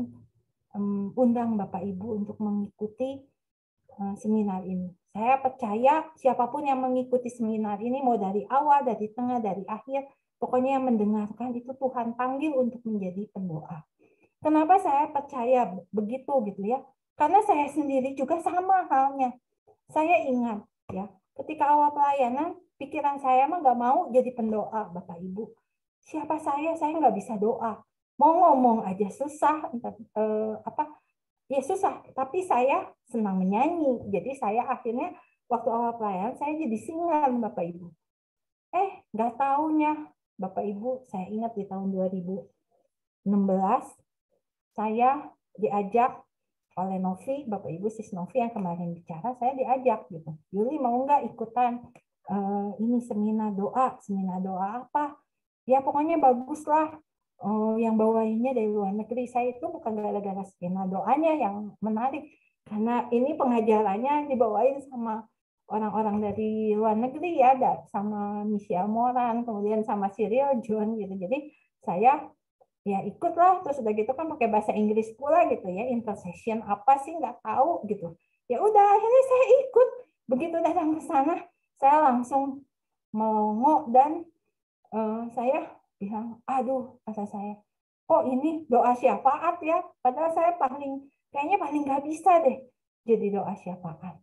undang Bapak Ibu untuk mengikuti seminar ini. Saya percaya siapapun yang mengikuti seminar ini, mau dari awal, dari tengah, dari akhir, pokoknya yang mendengarkan itu Tuhan panggil untuk menjadi pendoa. Kenapa saya percaya begitu gitu ya? Karena saya sendiri juga sama halnya. Saya ingat ya, ketika awal pelayanan, pikiran saya mah nggak mau jadi pendoa, Bapak Ibu. Siapa saya nggak bisa doa. Mau ngomong aja susah, ya susah. Tapi saya senang menyanyi. Jadi saya akhirnya waktu awal pelayanan saya jadi singer, Bapak Ibu. Nggak taunya, Bapak Ibu, saya ingat di tahun 2016 saya diajak oleh Novi, Bapak Ibu Sis Novi yang kemarin bicara, saya diajak gitu. Yuli mau nggak ikutan ini seminar doa apa? Ya pokoknya bagus lah. Yang bawainnya dari luar negeri. Saya itu bukan gara-gara seminar doanya yang menarik, karena ini pengajarannya dibawain sama orang-orang dari luar negeri ya, sama Michelle Moran, kemudian sama Cyril John gitu. Jadi saya ya ikutlah, terus udah gitu kan pakai bahasa Inggris pula gitu ya, intercession apa sih nggak tahu gitu. Ya udah akhirnya saya ikut. Begitu datang ke sana saya langsung melongo dan saya bilang, aduh, kata saya, kok ini doa syafaat ya, padahal saya kayaknya paling nggak bisa deh jadi doa syafaat.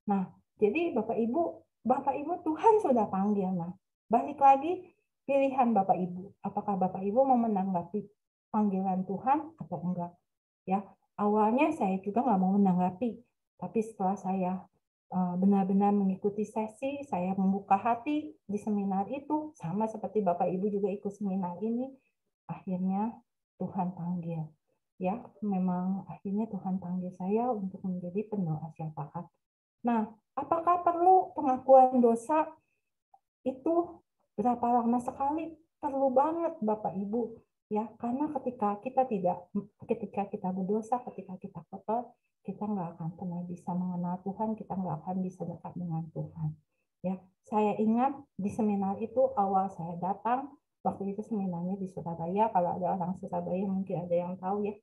Nah, jadi Bapak Ibu Tuhan sudah panggil. Nah, balik lagi pilihan Bapak Ibu. Apakah Bapak Ibu mau menanggapi panggilan Tuhan atau enggak? Ya, awalnya saya juga nggak mau menanggapi, tapi setelah saya benar-benar mengikuti sesi, saya membuka hati di seminar itu, sama seperti Bapak Ibu juga ikut seminar ini, akhirnya Tuhan panggil. Ya, memang akhirnya Tuhan panggil saya untuk menjadi pendoa syafaat. Nah, apakah perlu pengakuan dosa? Itu berapa lama sekali? Perlu banget Bapak Ibu. Ya, karena ketika kita berdosa, ketika kita kotor, kita nggak akan pernah bisa mengenal Tuhan, kita nggak akan bisa dekat dengan Tuhan. Ya, saya ingat di seminar itu awal saya datang, waktu itu seminarnya di Surabaya. Kalau ada orang Surabaya mungkin ada yang tahu ya,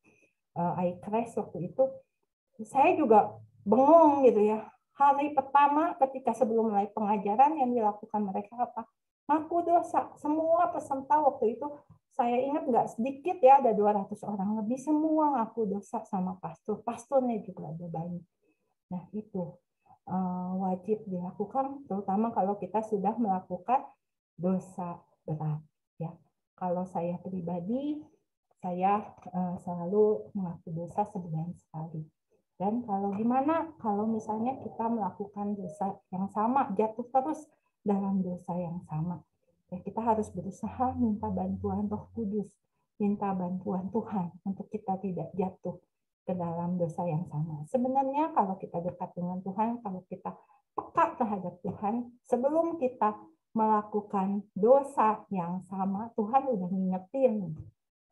iCrash waktu itu. Saya juga bengong gitu ya. Hari pertama ketika sebelum mulai pengajaran yang dilakukan mereka apa? Ngaku dosa. Semua peserta waktu itu saya ingat nggak sedikit ya, ada 200 orang lebih, semua ngaku dosa sama pastor. Pastornya juga ada banyak. Nah itu wajib dilakukan, terutama kalau kita sudah melakukan dosa berat. Ya, kalau saya pribadi, saya selalu mengaku dosa sebulan sekali. Dan kalau gimana kalau misalnya kita melakukan dosa yang sama, jatuh terus dalam dosa yang sama, ya kita harus berusaha minta bantuan Roh Kudus, minta bantuan Tuhan untuk kita tidak jatuh ke dalam dosa yang sama. Sebenarnya kalau kita dekat dengan Tuhan, kalau kita peka terhadap Tuhan, sebelum kita melakukan dosa yang sama, Tuhan udah ngingetin.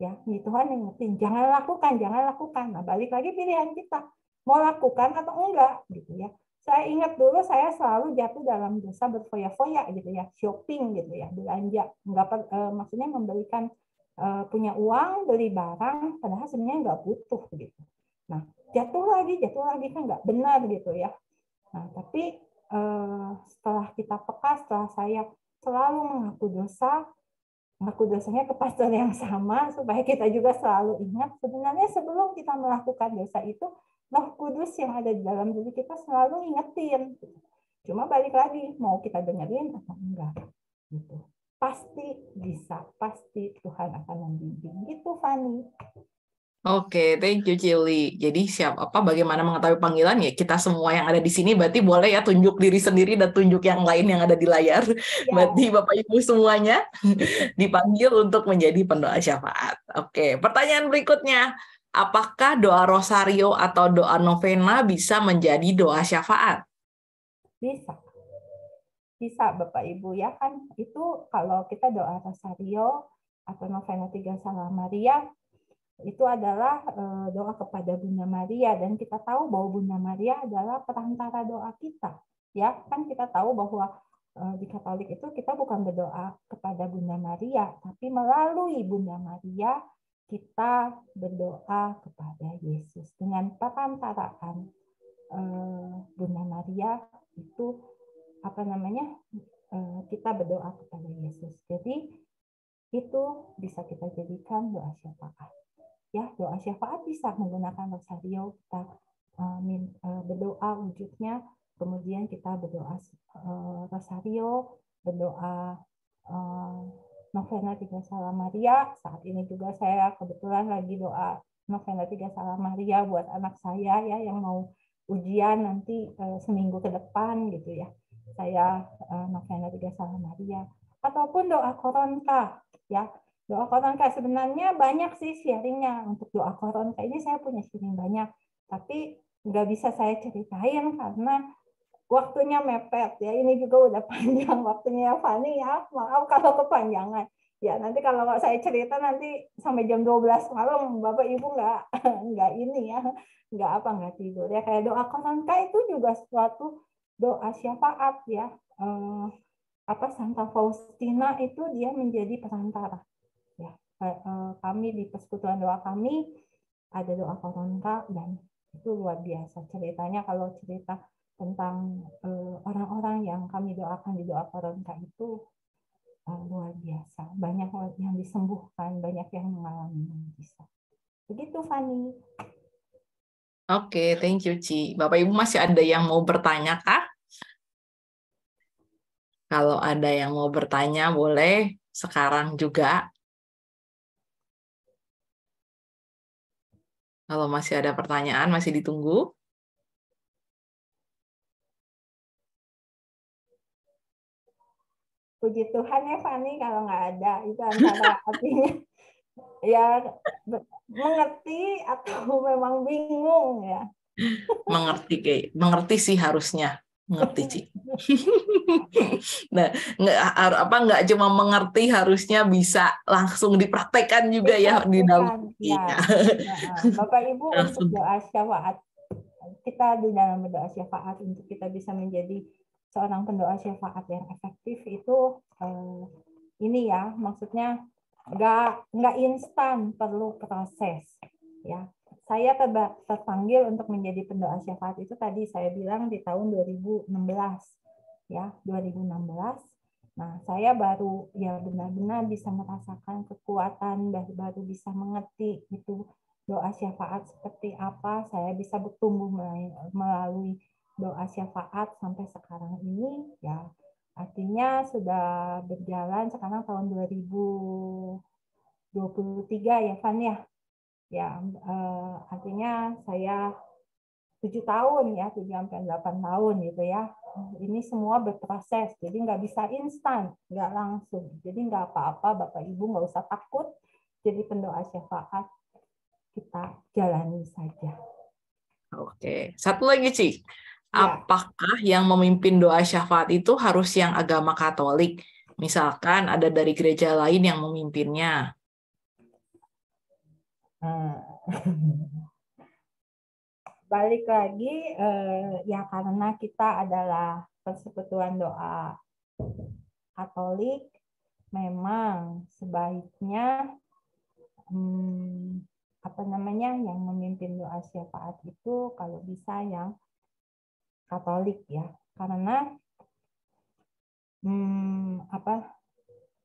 Ya, Tuhan ngingetin, jangan lakukan, jangan lakukan. Nah, balik lagi pilihan kita, mau lakukan atau enggak, gitu ya. Saya ingat dulu saya selalu jatuh dalam dosa berfoya-foya, gitu ya, shopping, gitu ya, belanja, maksudnya memberikan punya uang beli barang, padahal sebenarnya nggak butuh, gitu. Nah, jatuh lagi kan nggak benar, gitu ya. Nah, tapi setelah kita peka, setelah saya selalu mengaku dosanya ke pastor yang sama, supaya kita juga selalu ingat, sebenarnya sebelum kita melakukan dosa itu, Roh Kudus yang ada di dalam diri kita selalu ingetin. Cuma balik lagi, mau kita dengerin atau enggak. Gitu. Pasti bisa, pasti Tuhan akan membimbing. Gitu, Fani. Oke, thank you Cili. Jadi bagaimana mengetahui panggilan ya, kita semua yang ada di sini berarti boleh ya tunjuk diri sendiri dan tunjuk yang lain yang ada di layar. Ya. Berarti Bapak Ibu semuanya dipanggil untuk menjadi pendoa syafaat. Oke, pertanyaan berikutnya. Apakah doa rosario atau doa novena bisa menjadi doa syafaat? Bisa. Bisa Bapak Ibu ya kan. Itu kalau kita doa rosario atau novena 3 Salam Maria, itu adalah doa kepada Bunda Maria, dan kita tahu bahwa Bunda Maria adalah perantara doa kita. Ya, kan kita tahu bahwa di Katolik itu kita bukan berdoa kepada Bunda Maria, tapi melalui Bunda Maria kita berdoa kepada Yesus. Dengan perantaraan Bunda Maria itu kita berdoa kepada Yesus. Jadi itu bisa kita jadikan doa syafaat. Ya, doa syafaat bisa menggunakan rosario, kita berdoa wujudnya, kemudian kita berdoa rosario, berdoa novena 3 Salam Maria. Saat ini juga saya kebetulan lagi doa novena 3 Salam Maria buat anak saya ya yang mau ujian nanti seminggu ke depan gitu ya. Saya novena 3 Salam Maria, ataupun doa koronka ya. Doa koronka sebenarnya banyak sih sharingnya. Untuk doa koronka ini saya punya sharing banyak, tapi nggak bisa saya ceritain karena waktunya mepet ya. Ini juga udah panjang waktunya ya Fani ya. Maaf kalau kepanjangan. Ya nanti kalau nggak saya cerita nanti sampai jam 12 malam Bapak Ibu nggak ini ya, nggak tidur ya. Kayak doa koronka itu juga suatu doa syafaat ya. Santa Faustina itu dia menjadi perantara. Ya, kami di persekutuan doa kami ada doa koronka, dan itu luar biasa ceritanya. Kalau cerita tentang orang-orang yang kami doakan di doa koronka itu luar biasa. Banyak yang disembuhkan, banyak yang mengalami mujizat. Begitu, Fani. Oke, thank you, Ci. Bapak Ibu masih ada yang mau bertanya kah? Kalau ada yang mau bertanya, boleh sekarang juga. Kalau masih ada pertanyaan, masih ditunggu. Puji Tuhan ya Fani, kalau nggak ada. Itu antara artinya ya mengerti atau memang bingung ya. Mengerti sih harusnya. Mengerti, Ci. Nah, nggak cuma mengerti, harusnya bisa langsung dipraktekkan juga ya di dalam ya. Bapak Ibu untuk doa syafaat, kita di dalam berdoa syafaat untuk kita bisa menjadi seorang pendoa syafaat yang efektif itu ini ya, maksudnya nggak instan, perlu proses ya. Saya terpanggil untuk menjadi pendoa syafaat itu tadi saya bilang di tahun 2016 ya, 2016. Nah, saya baru ya benar-benar bisa merasakan kekuatan, baru bisa mengerti itu doa syafaat seperti apa. Saya bisa bertumbuh melalui doa syafaat sampai sekarang ini ya. Artinya sudah berjalan sekarang tahun 2000 23 ya, Van ya. Ya, artinya saya 7 tahun ya, 7-8 tahun gitu ya. Ini semua berproses, jadi nggak bisa instan, nggak langsung. Jadi nggak apa-apa, Bapak Ibu nggak usah takut jadi pendoa syafaat, kita jalani saja. Oke, satu lagi, Ci. Ya. Apakah yang memimpin doa syafaat itu harus yang agama Katolik? Misalkan ada dari gereja lain yang memimpinnya. Balik lagi, ya karena kita adalah persekutuan doa Katolik, memang sebaiknya yang memimpin doa syafaat itu kalau bisa yang Katolik ya, karena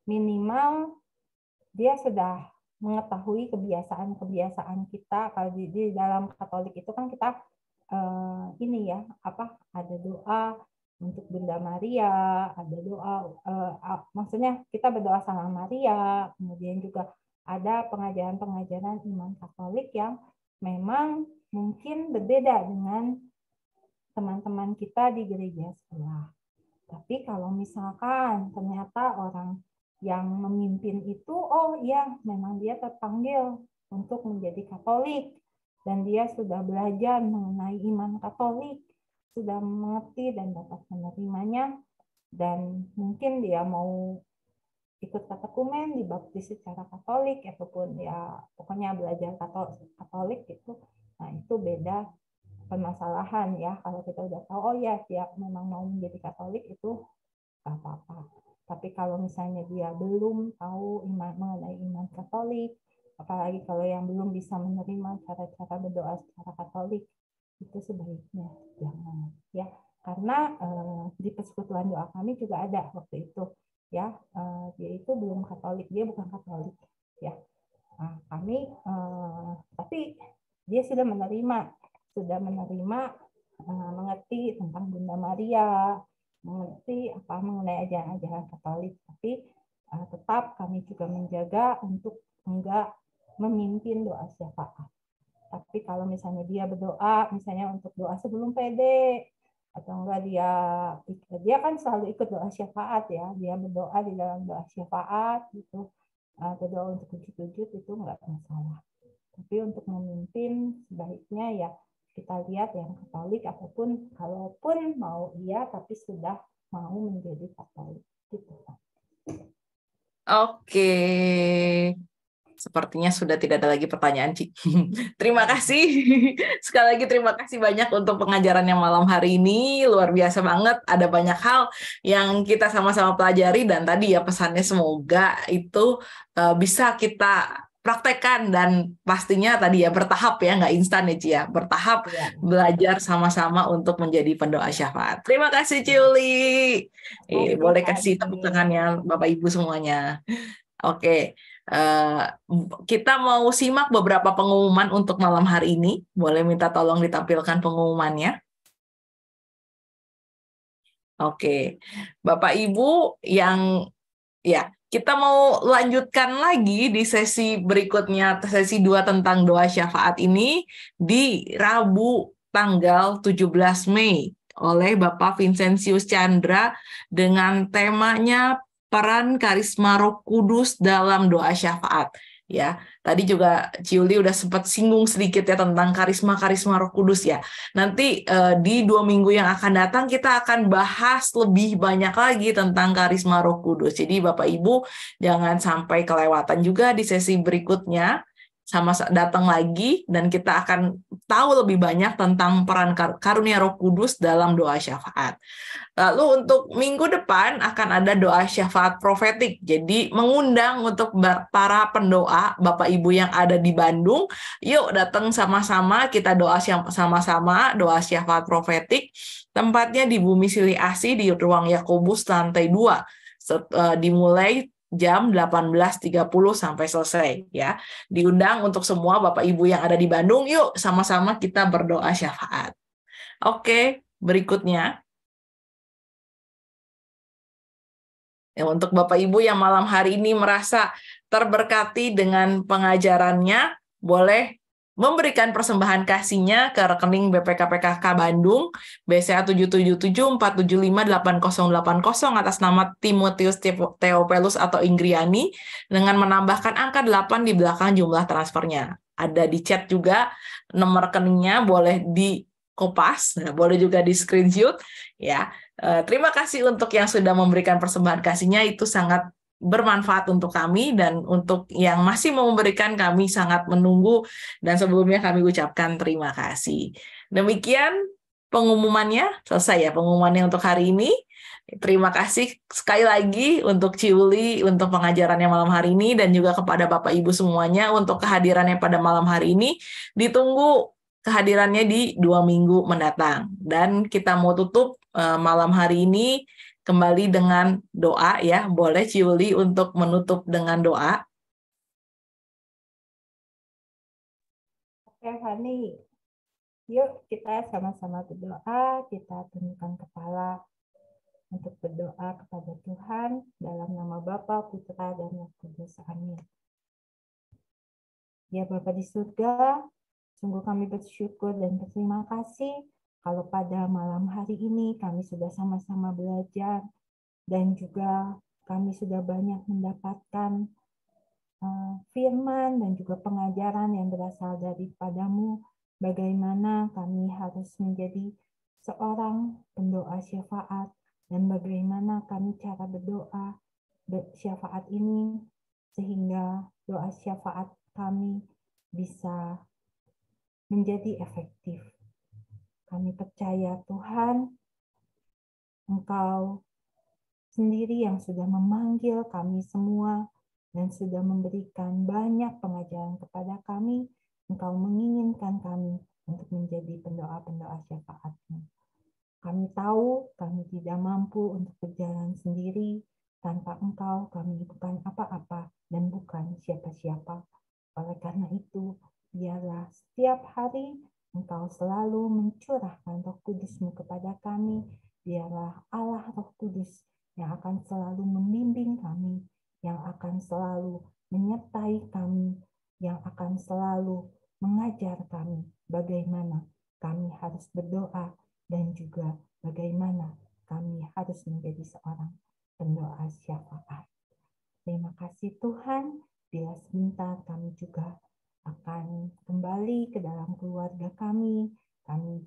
minimal dia sudah mengetahui kebiasaan-kebiasaan kita. Kalau di dalam Katolik itu kan kita ada doa untuk Bunda Maria, ada doa, maksudnya kita berdoa sama Maria, kemudian juga ada pengajaran-pengajaran iman Katolik yang memang mungkin berbeda dengan teman-teman kita di gereja sebelah. Tapi kalau misalkan ternyata orang yang memimpin itu, oh iya, memang dia terpanggil untuk menjadi Katolik, dan dia sudah belajar mengenai iman Katolik, sudah mengerti dan dapat menerimanya, dan mungkin dia mau ikut katekumen, dibaptis secara Katolik, ataupun ya pokoknya belajar Katolik gitu. Nah, itu beda permasalahan ya. Kalau kita udah tahu, oh ya dia memang mau menjadi Katolik, itu nggak apa-apa. Tapi kalau misalnya dia belum tahu mengenai iman Katolik, apalagi kalau yang belum bisa menerima cara-cara berdoa secara Katolik, itu sebaiknya jangan ya. Karena di persekutuan doa kami juga ada waktu itu ya, dia itu belum Katolik, dia bukan Katolik ya. Nah, kami tapi dia sudah menerima mengerti tentang Bunda Maria, mengerti apa mengenai ajaran-ajaran Katolik, tapi tetap kami juga menjaga untuk enggak memimpin doa syafaat. Tapi kalau misalnya dia berdoa, misalnya untuk doa sebelum PD, atau enggak dia kan selalu ikut doa syafaat ya, dia berdoa di dalam doa syafaat gitu, berdoa untuk wujud-wujud, itu enggak masalah. Tapi untuk memimpin sebaiknya ya kita lihat yang Katolik, ataupun kalaupun mau iya tapi sudah mau menjadi Katolik gitu. Oke. Sepertinya sudah tidak ada lagi pertanyaan, Ci. Terima kasih. Sekali lagi terima kasih banyak untuk pengajarannya malam hari ini. Luar biasa banget. Ada banyak hal yang kita sama-sama pelajari, dan tadi ya pesannya semoga itu bisa kita praktekkan, dan pastinya tadi ya bertahap ya, nggak instan ya, Ci ya. Bertahap Ya. Belajar sama-sama untuk menjadi pendoa syafaat. Terima kasih, Ciuli. Boleh kasih tepuk tangannya Bapak Ibu semuanya. Oke. Kita mau simak beberapa pengumuman untuk malam hari ini. Boleh minta tolong ditampilkan pengumumannya? Oke, Bapak Ibu yang ya, kita mau lanjutkan lagi di sesi berikutnya, sesi 2 tentang doa syafaat ini di Rabu tanggal 17 Mei oleh Bapak Vincentius Chandra dengan temanya peran karisma Roh Kudus dalam doa syafaat. Ya, tadi juga Ciuli udah sempat singgung sedikit ya tentang karisma Roh Kudus ya. Nanti di 2 minggu yang akan datang kita akan bahas lebih banyak lagi tentang karisma Roh Kudus. Jadi Bapak Ibu jangan sampai kelewatan juga di sesi berikutnya. Datang lagi dan kita akan tahu lebih banyak tentang peran karunia Roh Kudus dalam doa syafaat. Lalu untuk minggu depan akan ada doa syafaat profetik. Jadi mengundang untuk para pendoa, Bapak Ibu yang ada di Bandung, yuk datang sama-sama kita doa sama-sama doa syafaat profetik. Tempatnya di Bumi Sili Asih di ruang Yakobus lantai 2. Dimulai jam 18.30 sampai selesai ya. Diundang untuk semua Bapak Ibu yang ada di Bandung, yuk sama-sama kita berdoa syafaat. Oke, berikutnya. Ya, untuk Bapak Ibu yang malam hari ini merasa terberkati dengan pengajarannya, boleh memberikan persembahan kasihnya ke rekening BPKPKK Bandung BCA 77747588080 atas nama Timotius Theophilus atau Inggriani dengan menambahkan angka 8 di belakang jumlah transfernya. Ada di chat juga nomor rekeningnya, boleh di kopas, boleh juga di screenshot ya. Terima kasih untuk yang sudah memberikan persembahan kasihnya, itu sangat bermanfaat untuk kami, dan untuk yang masih mau memberikan kami sangat menunggu, dan sebelumnya kami ucapkan terima kasih. Demikian pengumumannya, selesai ya pengumumannya untuk hari ini. Terima kasih sekali lagi untuk Ciuli untuk pengajarannya malam hari ini, dan juga kepada Bapak Ibu semuanya untuk kehadirannya pada malam hari ini. Ditunggu kehadirannya di 2 minggu mendatang. Dan kita mau tutup malam hari ini kembali dengan doa ya. Boleh Ciuli untuk menutup dengan doa. Oke, Fani. Yuk kita sama-sama berdoa, kita tundukkan kepala untuk berdoa kepada Tuhan dalam nama Bapa, Putra, dan Roh Kudus. Amin. Ya Bapa di surga, sungguh kami bersyukur dan berterima kasih kalau pada malam hari ini kami sudah sama-sama belajar, dan juga kami sudah banyak mendapatkan firman dan juga pengajaran yang berasal daripadamu, bagaimana kami harus menjadi seorang pendoa syafaat, dan bagaimana kami cara berdoa syafaat ini sehingga doa syafaat kami bisa menjadi efektif. Kami percaya Tuhan, Engkau sendiri yang sudah memanggil kami semua dan sudah memberikan banyak pengajaran kepada kami. Engkau menginginkan kami untuk menjadi pendoa-pendoa syafaat-Mu. Kami tahu kami tidak mampu untuk berjalan sendiri. Tanpa Engkau kami bukan apa-apa dan bukan siapa-siapa. Oleh karena itu, biarlah setiap hari Engkau selalu mencurahkan Roh Kudus-Mu kepada kami. Biarlah Allah Roh Kudus yang akan selalu membimbing kami, yang akan selalu menyertai kami, yang akan selalu mengajar kami bagaimana kami harus berdoa, dan juga bagaimana kami harus menjadi seorang pendoa syafaat. Terima kasih Tuhan, bila sebentar kami juga akan kembali ke dalam keluarga kami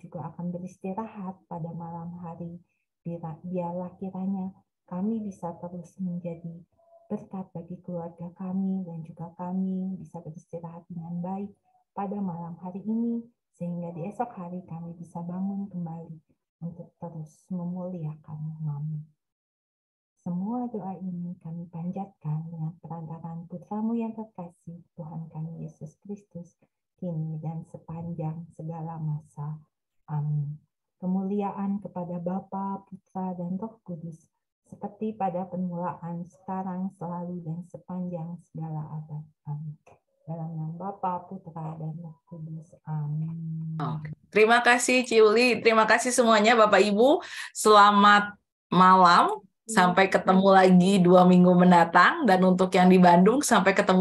juga akan beristirahat pada malam hari. Biarlah kiranya kami bisa terus menjadi berkat bagi keluarga kami, dan juga kami bisa beristirahat dengan baik pada malam hari ini, sehingga di esok hari kami bisa bangun kembali untuk terus memuliakan nama-Mu. Semua doa ini kami panjatkan dengan perantaraan Putra-Mu yang terkasih, Tuhan kami Yesus Kristus, kini dan sepanjang segala masa. Amin. Kemuliaan kepada Bapa, Putra, dan Roh Kudus, seperti pada permulaan, sekarang, selalu, dan sepanjang segala abad. Amin. Dalam nama Bapa, Putra, dan Roh Kudus. Amin. Terima kasih Ciuli, terima kasih semuanya Bapak Ibu. Selamat malam, sampai ketemu lagi 2 minggu mendatang. Dan untuk yang di Bandung, sampai ketemu